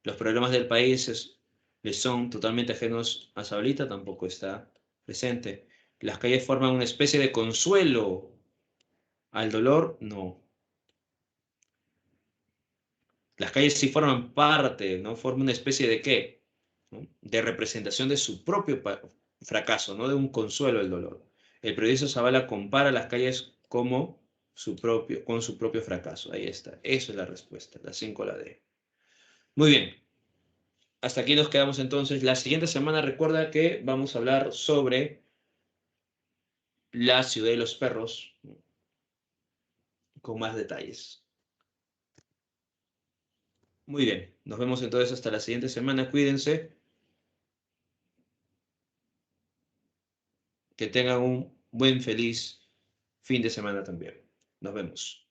S1: Los problemas del país les son totalmente ajenos a Sabalita, tampoco está presente. Las calles forman una especie de consuelo al dolor. No. Las calles sí forman parte, ¿no? Forman una especie de ¿qué? ¿No? De representación de su propio fracaso, no de un consuelo al dolor. El periodista Zavala compara las calles como con su propio fracaso. Ahí está. Eso es la respuesta. La 5, la D. Muy bien. Hasta aquí nos quedamos entonces. La siguiente semana recuerda que vamos a hablar sobre la ciudad de los perros, ¿no? Con más detalles. Muy bien. Nos vemos entonces hasta la siguiente semana. Cuídense. Que tengan un buen, feliz fin de semana también. Nos vemos.